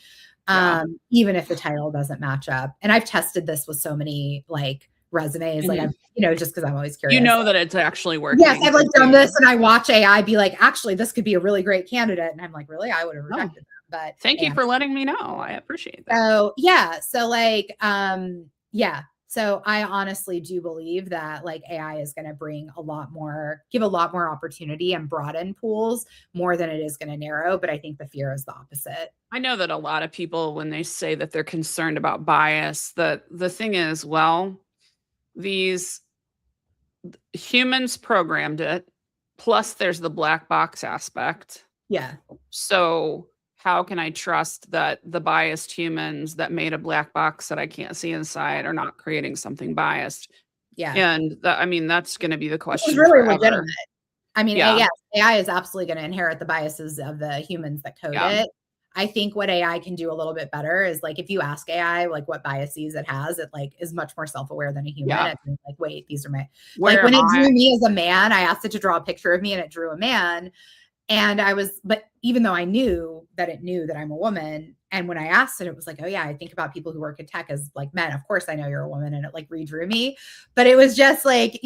Even if the title doesn't match up. And I've tested this with so many like resumes, like I'm, just because I'm always curious. That it's actually working. Yes, I've like done this, and I watch AI be like, actually, this could be a really great candidate, and I'm like, really, I would have rejected them. But thank you for letting me know. I appreciate that. So yeah, so like, so I honestly do believe that like AI is going to give a lot more opportunity and broaden pools more than it is going to narrow. But I think the fear is the opposite. I know that a lot of people, when they say that they're concerned about bias, the thing is, well, these humans programmed it, plus there's the black box aspect. Yeah. So how can I trust that the biased humans that made a black box that I can't see inside are not creating something biased? Yeah. And that's going to be the question. It's really legitimate. I mean, Yeah. AI is absolutely going to inherit the biases of the humans that code it. I think what AI can do a little bit better is like, if you ask AI, like what biases it has, it like is much more self-aware than a human. Yeah. It's like, wait, these are my, like when it drew me as a man, I asked it to draw a picture of me and it drew a man. And but even though I knew that it knew that I'm a woman, and when I asked it, it was like, oh yeah, I think about people who work in tech as like men. Of course I know you're a woman, and it like redrew me, but it was just like,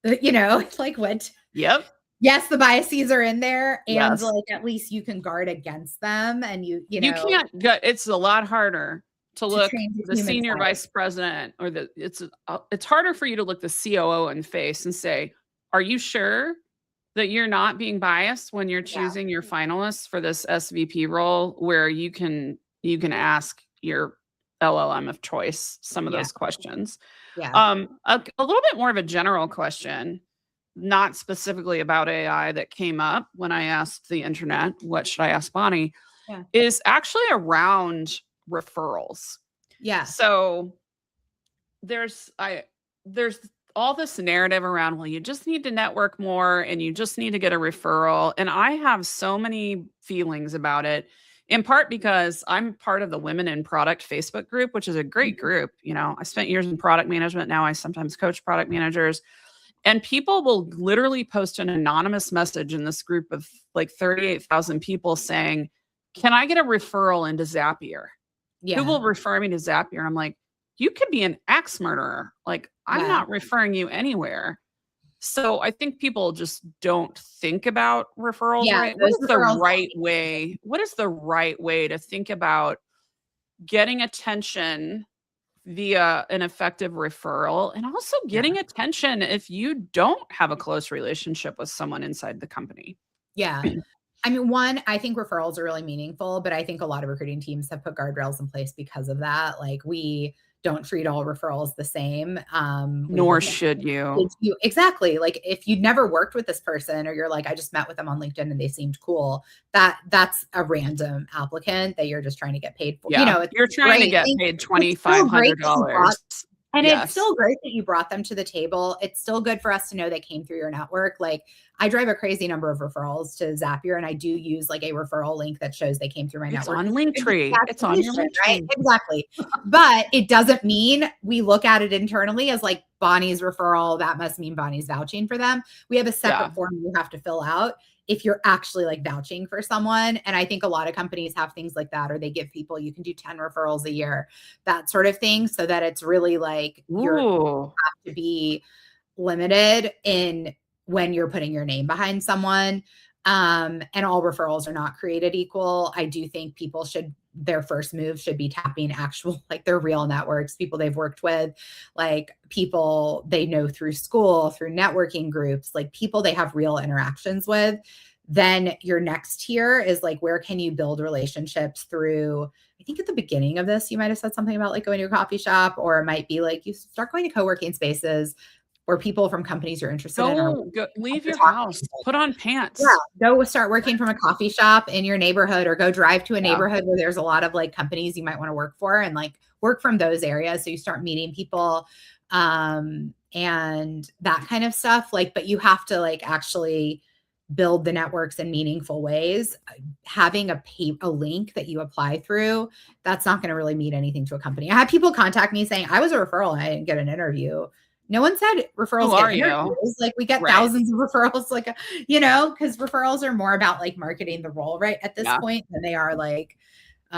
it's like what? Yep. Yes, the biases are in there, and like at least you can guard against them, and you can't. It's a lot harder to look the senior vice president or it's harder for you to look the COO in the face and say, "Are you sure that you're not being biased when you're choosing your finalists for this SVP role?" Where you can ask your LLM of choice some of those questions. Yeah. A little bit more of a general question, not specifically about AI, that came up when I asked the internet, what should I ask Bonnie, is actually around referrals. Yeah. So there's all this narrative around, well, you just need to network more and you just need to get a referral. And I have so many feelings about it, in part because I'm part of the Women in Product Facebook group, which is a great group. I spent years in product management. Now I sometimes coach product managers. And people will literally post an anonymous message in this group of like 38,000 people saying, can I get a referral into Zapier? Yeah. Who will refer me to Zapier? I'm like, you could be an axe murderer. Like, I'm not referring you anywhere. So I think people just don't think about referrals right. What is the right way? What is the right way to think about getting attention via an effective referral, and also getting attention if you don't have a close relationship with someone inside the company? Yeah. I mean, one, I think referrals are really meaningful, but I think a lot of recruiting teams have put guardrails in place because of that. Like, we don't treat all referrals the same. Nor should you. Exactly. Like, if you'd never worked with this person, or you're like, I just met with them on LinkedIn and they seemed cool, that's a random applicant that you're just trying to get paid for. Yeah. You're trying to get paid $2,500. And it's still great that you brought them to the table. It's still good for us to know they came through your network. Like, I drive a crazy number of referrals to Zapier, and I do use like a referral link that shows they came through my network. It's on Linktree. It's on your Linktree. Right? Exactly. But it doesn't mean we look at it internally as like Bonnie's referral. That must mean Bonnie's vouching for them. We have a separate form you have to fill out if you're actually like vouching for someone. And I think a lot of companies have things like that, or they give people, you can do 10 referrals a year, that sort of thing. So that it's really like you have to be limited in when you're putting your name behind someone. And all referrals are not created equal. I do think people their first move should be tapping actual, like their real networks, people they've worked with, like people they know through school, through networking groups, like people they have real interactions with. Then your next tier is like, where can you build relationships through? I think at the beginning of this, you might have said something about like going to a coffee shop, or it might be like you start going to co-working spaces where people from companies you're interested in go leave your house, put on pants. Yeah, go start working from a coffee shop in your neighborhood, or go drive to a neighborhood where there's a lot of like companies you might want to work for, and like work from those areas. So you start meeting people, and that kind of stuff. Like, but you have to like actually build the networks in meaningful ways. Having a link that you apply through, that's not going to really mean anything to a company. I had people contact me saying I was a referral and I didn't get an interview. No one said referrals get interviews. Like we get thousands of referrals, like, you know, because referrals are more about like marketing the role right at this point than they are like,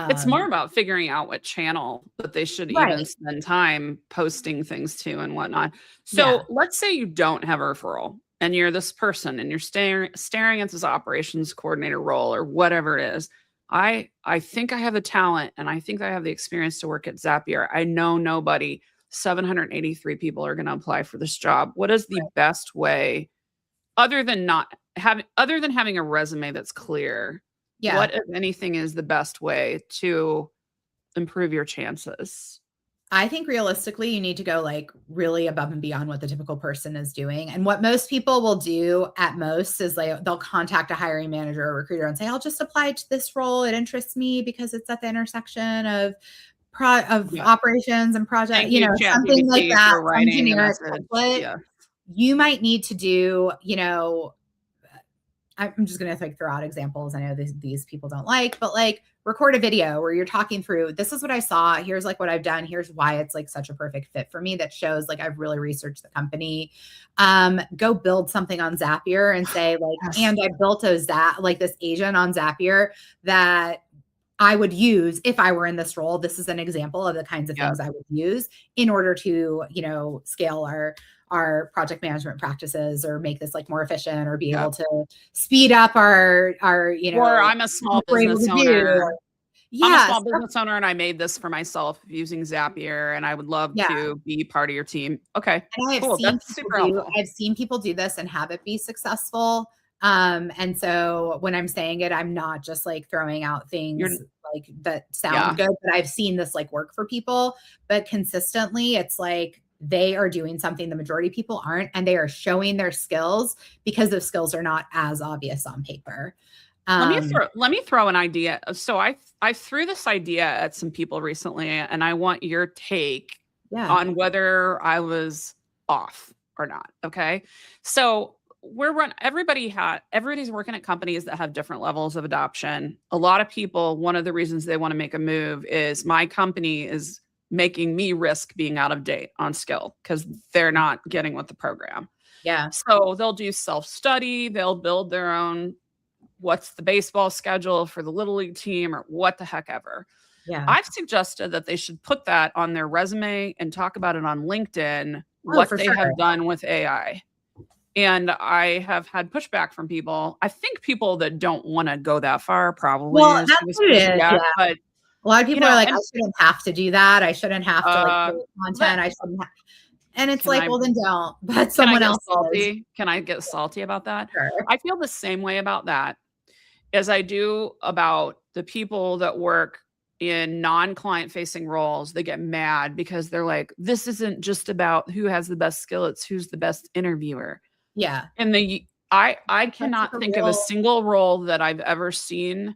it's more about figuring out what channel that they should even spend time posting things to and whatnot. So let's say you don't have a referral and you're this person and you're staring at this operations coordinator role or whatever it is. I think I have the talent and I think I have the experience to work at Zapier. I know nobody. 783 people are going to apply for this job. What is the best way, other than having a resume that's clear? What, if anything, is the best way to improve your chances? I think realistically, you need to go like really above and beyond what the typical person is doing. And what most people will do at most is like they'll contact a hiring manager or recruiter and say, I'll just apply to this role. It interests me because it's at the intersection of operations and project, you know, something like that. Some generic template. You might need to do, you know, I'm just going to like throw out examples. I know these people don't like, but like record a video where you're talking through, this is what I saw. Here's like what I've done. Here's why it's like such a perfect fit for me. That shows like I've really researched the company. Go build something on Zapier and say like, and I built like this agent on Zapier that I would use if I were in this role. This is an example of the kinds of things I would use in order to, you know, scale our project management practices or make this like more efficient or be able to speed up our, you know, or I'm a small business owner. I'm a small business owner and I made this for myself using Zapier and I would love to be part of your team. Okay. And I've seen people do this and have it be successful. And so when I'm saying it, I'm not just like throwing out things like that sound good, but I've seen this like work for people, but consistently it's like they are doing something the majority of people aren't, and they are showing their skills because those skills are not as obvious on paper. Let me throw an idea. So I threw this idea at some people recently and I want your take on whether I was off or not. Okay. So everybody's working at companies that have different levels of adoption. A lot of people, one of the reasons they want to make a move is my company is making me risk being out of date on skill because they're not getting with the program. Yeah. So they'll do self-study, they'll build their own, what's the baseball schedule for the little league team or what the heck ever. Yeah. I've suggested that they should put that on their resume and talk about it on LinkedIn, what they have done with AI. And I have had pushback from people. I think people that don't want to go that far probably. Well, that's what it is. Yeah. But a lot of people are like, I shouldn't have to do that. I shouldn't have to like create content. I shouldn't have. And it's like, well, then don't. But someone else is. Can I get salty about that? Sure. I feel the same way about that as I do about the people that work in non-client facing roles. They get mad because they're like, this isn't just about who has the best skill. It's who's the best interviewer. Yeah. And I cannot think of a single role that I've ever seen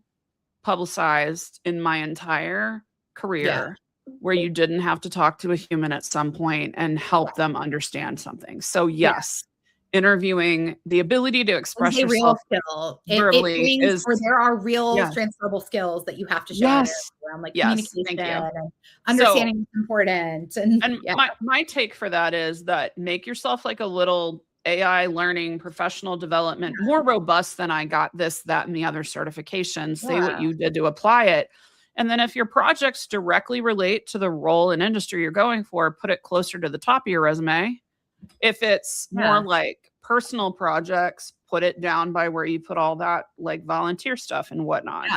publicized in my entire career where you didn't have to talk to a human at some point and help them understand something. So yes, interviewing, the ability to express yourself verbally there are real transferable skills that you have to show around like communication and understanding is important. And my take for that is that make yourself like a little AI learning, professional development, more robust than I got this, that, and the other certifications. Say what you did to apply it. And then if your projects directly relate to the role and industry you're going for, put it closer to the top of your resume. If it's more like personal projects, put it down by where you put all that like volunteer stuff and whatnot.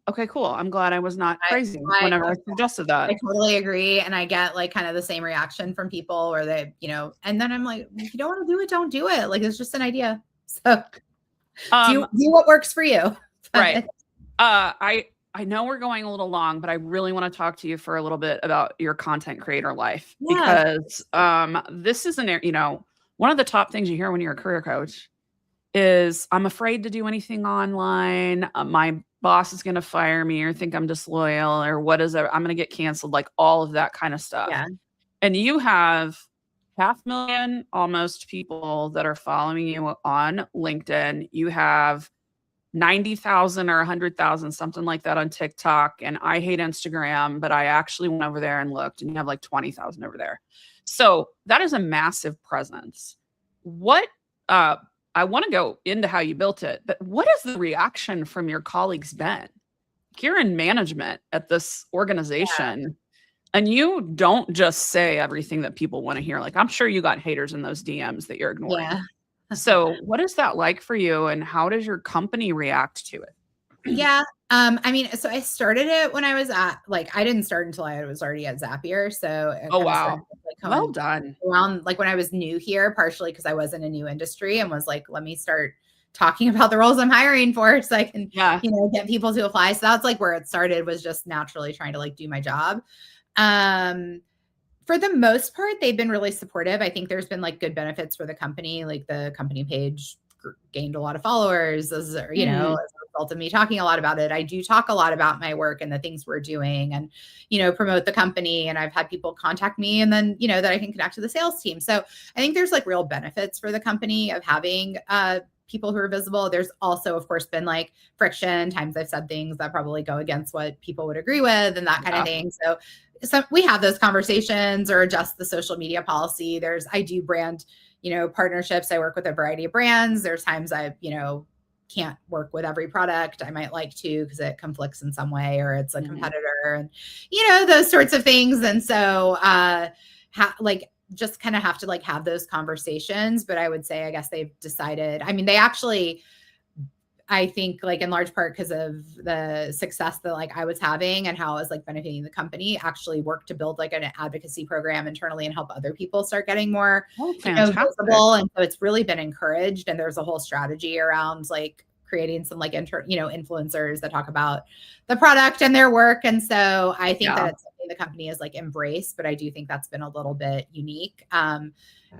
Okay, cool. I'm glad I was not crazy whenever I suggested that. I totally agree. And I get like kind of the same reaction from people where they, you know, and then I'm like, if you don't want to do it, don't do it. Like, it's just an idea. So do what works for you. Right. I know we're going a little long, but I really want to talk to you for a little bit about your content creator life because this is one of the top things you hear when you're a career coach is I'm afraid to do anything online. My boss is going to fire me or think I'm disloyal or what is it? I'm going to get canceled, like all of that kind of stuff. Yeah. And you have 500,000 almost people that are following you on LinkedIn. You have 90,000 or 100,000, something like that on TikTok. And I hate Instagram, but I actually went over there and looked, and you have like 20,000 over there. So that is a massive presence. What, I want to go into how you built it, but what has the reaction from your colleagues been? You're in management at this organization, and you don't just say everything that people want to hear. Like, I'm sure you got haters in those DMs that you're ignoring. Yeah. So what is that like for you, and how does your company react to it? Yeah. I mean, so I started it when I was at, like, I didn't start until I was already at Zapier. So it Oh, kind of wow. started, like, Well done. around, like, when I was new here, partially because I was in a new industry and was like, let me start talking about the roles I'm hiring for so I can, you know, get people to apply. So that's like where it started, was just naturally trying to like do my job. For the most part, they've been really supportive. I think there's been like good benefits for the company. Like the company page gained a lot of followers, as, you know, as a result of me talking a lot about it. I do talk a lot about my work and the things we're doing, and, you know, promote the company. And I've had people contact me, and then, you know, that I can connect to the sales team. So I think there's like real benefits for the company of having people who are visible. There's also, of course, been like friction, times I've said things that probably go against what people would agree with and that kind of thing. So we have those conversations or adjust the social media policy. I do brand, you know, partnerships. I work with a variety of brands. There's times I, you know, can't work with every product. I might like to, because it conflicts in some way, or it's a competitor, and, you know, those sorts of things. And so, like, just kind of have to like have those conversations. But I would say, I guess they've decided, I mean, they actually, I think, like, in large part because of the success that like I was having and how it was like benefiting the company, actually worked to build like an advocacy program internally and help other people start getting more, you know, visible. And so it's really been encouraged. And there's a whole strategy around like creating some like influencers that talk about the product and their work. And so I think that it's something the company has like embraced, but I do think that's been a little bit unique. And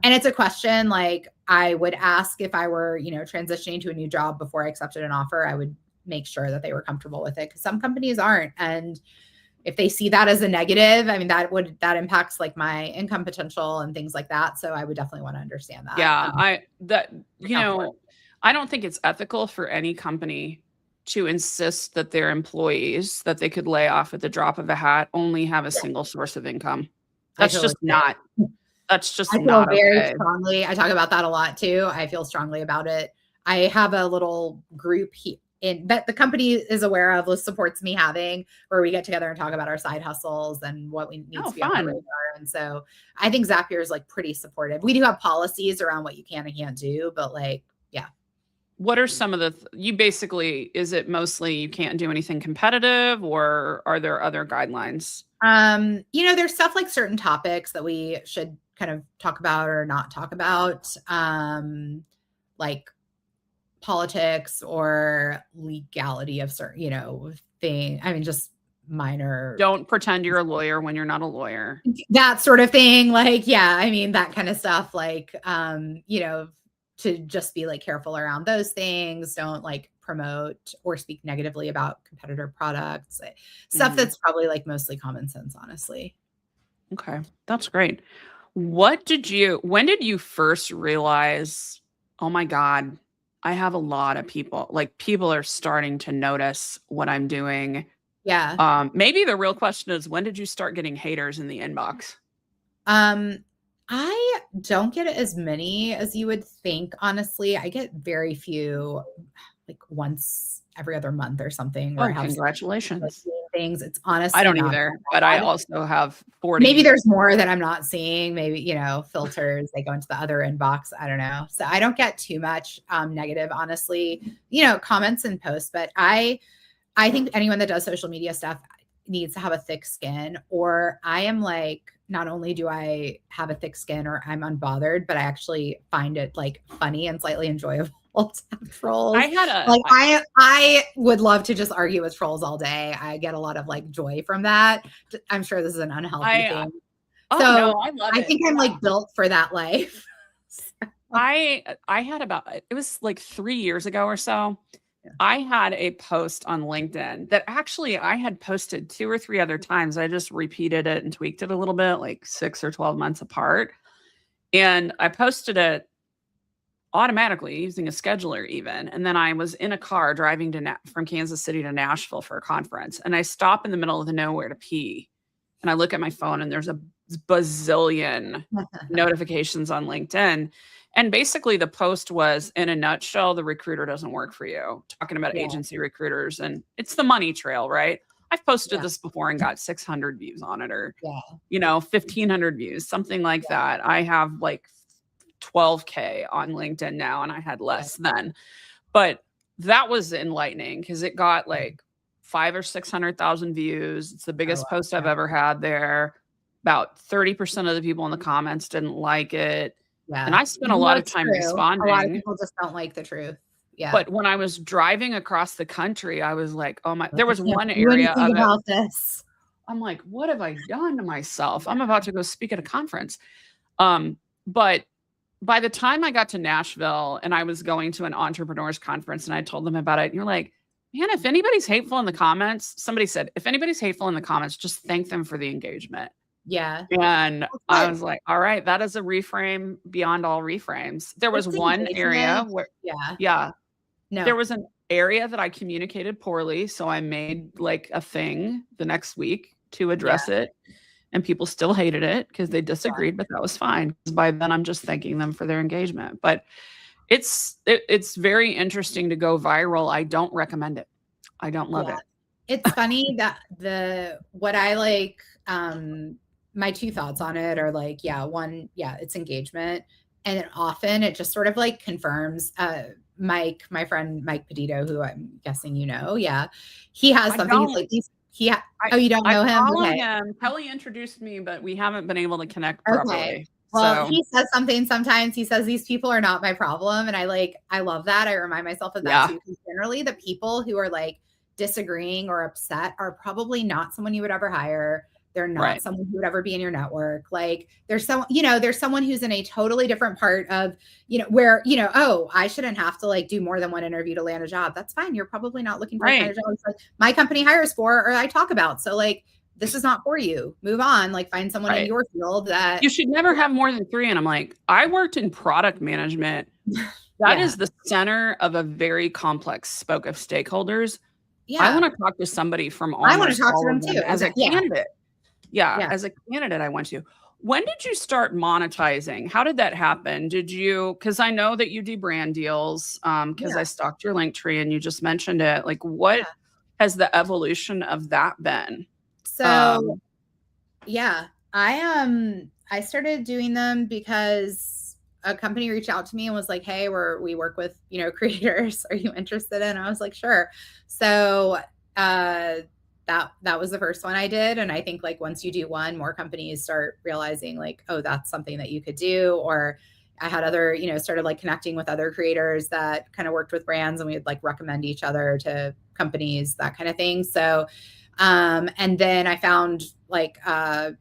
it's a question like I would ask if I were, you know, transitioning to a new job before I accepted an offer. I would make sure that they were comfortable with it, because some companies aren't. And if they see that as a negative, I mean, that impacts like my income potential and things like that. So I would definitely want to understand that. Yeah, I don't think it's ethical for any company to insist that their employees that they could lay off at the drop of a hat only have a single source of income. That's just not. That's just I feel very strongly. I talk about that a lot too. I feel strongly about it. I have a little group that the company is aware of, supports me having, where we get together and talk about our side hustles and what we need to be on the radar. And so I think Zapier is like pretty supportive. We do have policies around what you can and can't do, but like, yeah. What are some of is it mostly you can't do anything competitive, or are there other guidelines? You know, there's stuff like certain topics that we should kind of talk about or not talk about, like politics or legality of certain, you know, thing. I mean, just minor. Don't pretend you're a lawyer when you're not a lawyer. That sort of thing. Like, yeah, I mean, that kind of stuff, like, you know, to just be like careful around those things. Don't like promote or speak negatively about competitor products, stuff that's probably like mostly common sense, honestly. Okay. That's great. When did you first realize, oh my God, I have a lot of people, like people are starting to notice what I'm doing. Yeah. Maybe the real question is, when did you start getting haters in the inbox? I don't get as many as you would think, honestly. I get very few, like once every other month or something. Where I have congratulations. Things. It's honestly, I don't either, but I also have 40. Maybe there's more that I'm not seeing. Maybe, you know, filters, they go into the other inbox. I don't know. So I don't get too much negative, honestly, you know, comments and posts, but I think anyone that does social media stuff needs to have a thick skin, or I am like, not only do I have a thick skin or I'm unbothered, but I actually find it like funny and slightly enjoyable to have trolls. I would love to just argue with trolls all day. I get a lot of like joy from that. I'm sure this is an unhealthy thing. No, I love it. I think I'm like built for that life. I had it was like 3 years ago or so. Yeah. I had a post on LinkedIn that actually I had posted 2 or 3 other times. I just repeated it and tweaked it a little bit, like 6 or 12 months apart. And I posted it automatically using a scheduler even. And then I was in a car driving from Kansas City to Nashville for a conference. And I stop in the middle of the nowhere to pee. And I look at my phone and there's a bazillion notifications on LinkedIn. And basically the post was, in a nutshell, the recruiter doesn't work for you, talking about Yeah. agency recruiters. And it's the money trail, right? I've posted Yeah. this before and got 600 views on it, or, Yeah. 1,500 views, something like that. I have like 12K on LinkedIn now, and I had less then. But that was enlightening because it got like 500,000 or 600,000 views. It's the biggest post I've ever had there. About 30% of the people in the comments didn't like it. Yeah. And I spent a lot of time responding. A lot of people just don't like the truth. Yeah. But when I was driving across the country, I was like, oh my, there was one Do area anything of it. about this. I'm like, what have I done to myself? I'm about to go speak at a conference. But by the time I got to Nashville and I was going to an entrepreneurs conference and I told them about it, and you're like, man, if anybody's hateful in the comments, somebody said, if anybody's hateful in the comments, just thank them for the engagement. Yeah. And I was like, all right, that is a reframe beyond all reframes. There was one area where, there was an area that I communicated poorly. So I made like a thing the next week to address it. And people still hated it because they disagreed, but that was fine. By then I'm just thanking them for their engagement. But it's very interesting to go viral. I don't recommend it. I don't love it. It's funny that what I like, my two thoughts on it are like, one, it's engagement. And then often it just sort of like confirms, Mike, my friend, Mike Petito, who I'm guessing, he has something. He's like, you don't know him? Okay. Kelly introduced me, but we haven't been able to connect properly. Well, he says something sometimes. He says, these people are not my problem. And I love that. I remind myself of that too. Because generally the people who are like disagreeing or upset are probably not someone you would ever hire. They're not someone who would ever be in your network. Like there's someone who's in a totally different part of, where, I shouldn't have to like do more than one interview to land a job. That's fine. You're probably not looking for a kind of job like my company hires for, or I talk about. So like, this is not for you. Move on. Like find someone in your field that you should never have more than 3. And I'm like, I worked in product management. That is the center of a very complex spoke of stakeholders. I want to talk to somebody from I want to talk to them too as a candidate. As a candidate, I want to. When did you start monetizing? How did that happen? Because I know that you do brand deals, because I stalked your link tree and you just mentioned it. Like what has the evolution of that been? So, I started doing them because a company reached out to me and was like, hey, we work with, creators. Are you interested in? I was like, sure. So, that was the first one I did. And I think like once you do one, more companies start realizing like, oh, that's something that you could do. Or I had other, started like connecting with other creators that kind of worked with brands and we would like recommend each other to companies, that kind of thing. So, and then I found like,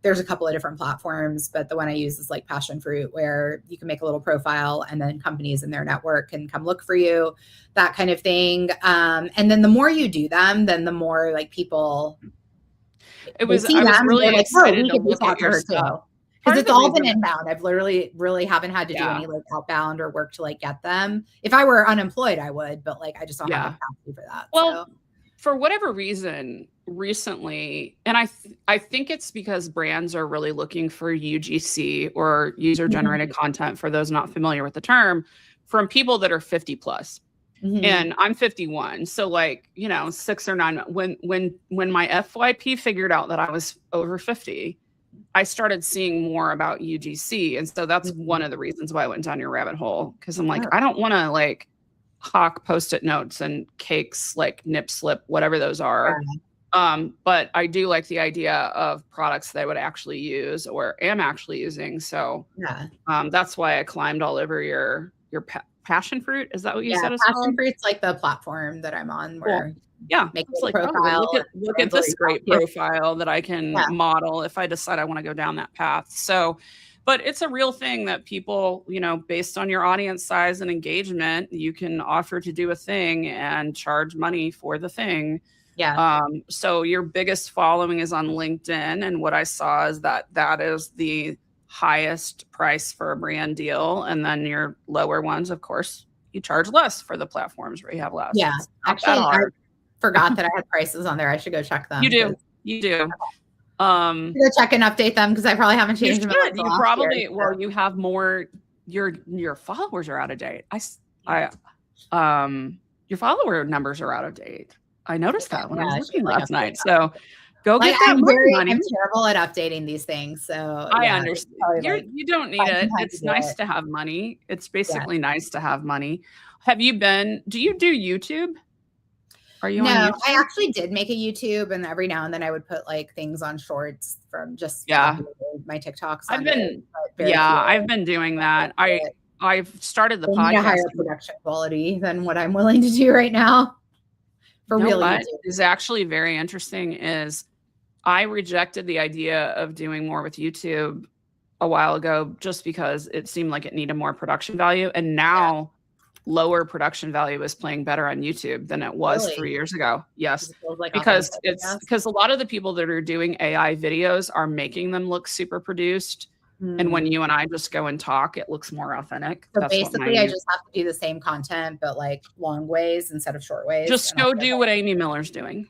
there's a couple of different platforms, but the one I use is like Passion Fruit, where you can make a little profile and then companies in their network can come look for you, that kind of thing. And then the more you do them, then the more like people, I was really excited to look at your stuff. Because it's all been inbound. I've literally really haven't had to do any like outbound or work to like get them. If I were unemployed, I would, but like, I just don't have the capacity for that. Well, for whatever reason, recently, and I think it's because brands are really looking for UGC, or user generated content, for those not familiar with the term, from people that are 50 plus. And I'm 51. So like, 6 or 9, when my FYP figured out that I was over 50, I started seeing more about UGC. And so that's one of the reasons why I went down your rabbit hole. Cause I'm like, I don't want to like hawk Post-it notes and cakes, like nip slip, whatever those are. But I do like the idea of products that I would actually use or am actually using. So that's why I climbed all over your Passion Fruit. Is that what you said? Passion Fruit's like the platform that I'm on where make like, profile. Look at this great profile that I can model if I decide I want to go down that path. So But it's a real thing that people, based on your audience size and engagement, you can offer to do a thing and charge money for the thing. Yeah. So your biggest following is on LinkedIn. And what I saw is that is the highest price for a brand deal. And then your lower ones, of course, you charge less for the platforms where you have less. Yeah. It's not Actually, that hard. I forgot that I had prices on there. I should go check them. You do. Go check and update them because I probably haven't changed them. You probably year, so. You have more. Your followers are out of date. Your follower numbers are out of date. I noticed that when I was looking last night. So go get that money. I'm terrible at updating these things. So I understand. You don't need it. It's nice to have money. It's basically nice to have money. Do you do YouTube? Are you on YouTube? I actually did make a YouTube, and every now and then I would put like things on shorts from just my TikToks. I've been doing that. I've started the podcast. A higher production quality than what I'm willing to do right now. What is actually very interesting is I rejected the idea of doing more with YouTube a while ago just because it seemed like it needed more production value, and now lower production value is playing better on YouTube than it was 3 years ago. Yes, because a lot of the people that are doing AI videos are making them look super produced. And when you and I just go and talk, it looks more authentic. So basically, I just have to do the same content, but like long ways instead of short ways. Just go do what Amy Miller's doing.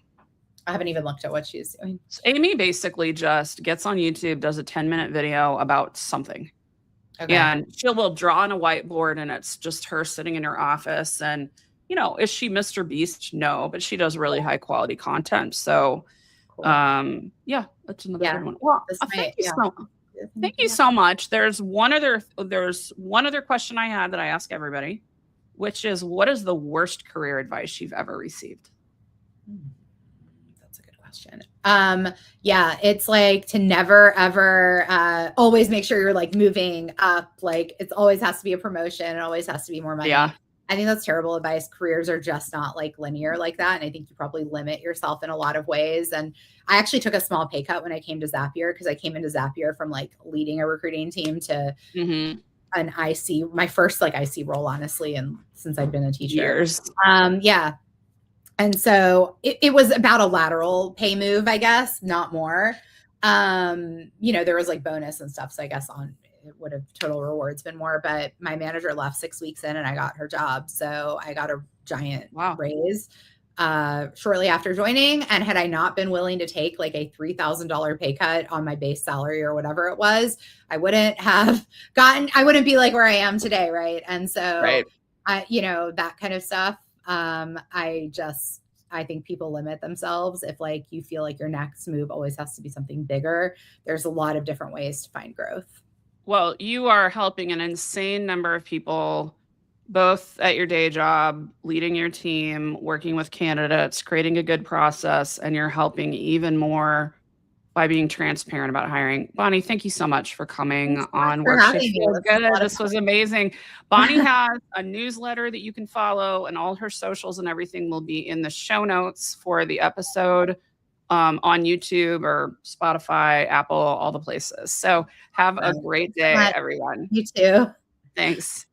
I haven't even looked at what she's doing. Amy basically just gets on YouTube, does a 10-minute video about something. Okay. And will draw on a whiteboard, and it's just her sitting in her office. And, is she Mr. Beast? No, but she does really high quality content. So, cool. That's another good one. Well, thank you so much. There's one other question I had that I ask everybody, which is, what is the worst career advice you've ever received? That's a good question. It's like to never ever always make sure you're like moving up. Like it always has to be a promotion. It always has to be more money. Yeah. I think that's terrible advice. Careers are just not like linear like that. And I think you probably limit yourself in a lot of ways. And I actually took a small pay cut when I came to Zapier, because I came into Zapier from like leading a recruiting team to an IC, my first like IC role, honestly. And since I've been a teacher. Years. And so it was about a lateral pay move, I guess, not more. There was like bonus and stuff. So I guess it would have total rewards been more, but my manager left 6 weeks in and I got her job. So I got a giant raise shortly after joining. And had I not been willing to take like a $3,000 pay cut on my base salary or whatever it was, I wouldn't be like where I am today. Right. And so, that kind of stuff. I think people limit themselves. If like you feel like your next move always has to be something bigger, there's a lot of different ways to find growth. Well, you are helping an insane number of people, both at your day job, leading your team, working with candidates, creating a good process, and you're helping even more by being transparent about hiring. Bonnie, thank you so much for coming on Work Shift Feels Good. This was amazing. Bonnie has a newsletter that you can follow, and all her socials and everything will be in the show notes for the episode. On YouTube or Spotify, Apple, all the places. So have a great day, everyone. You too. Thanks.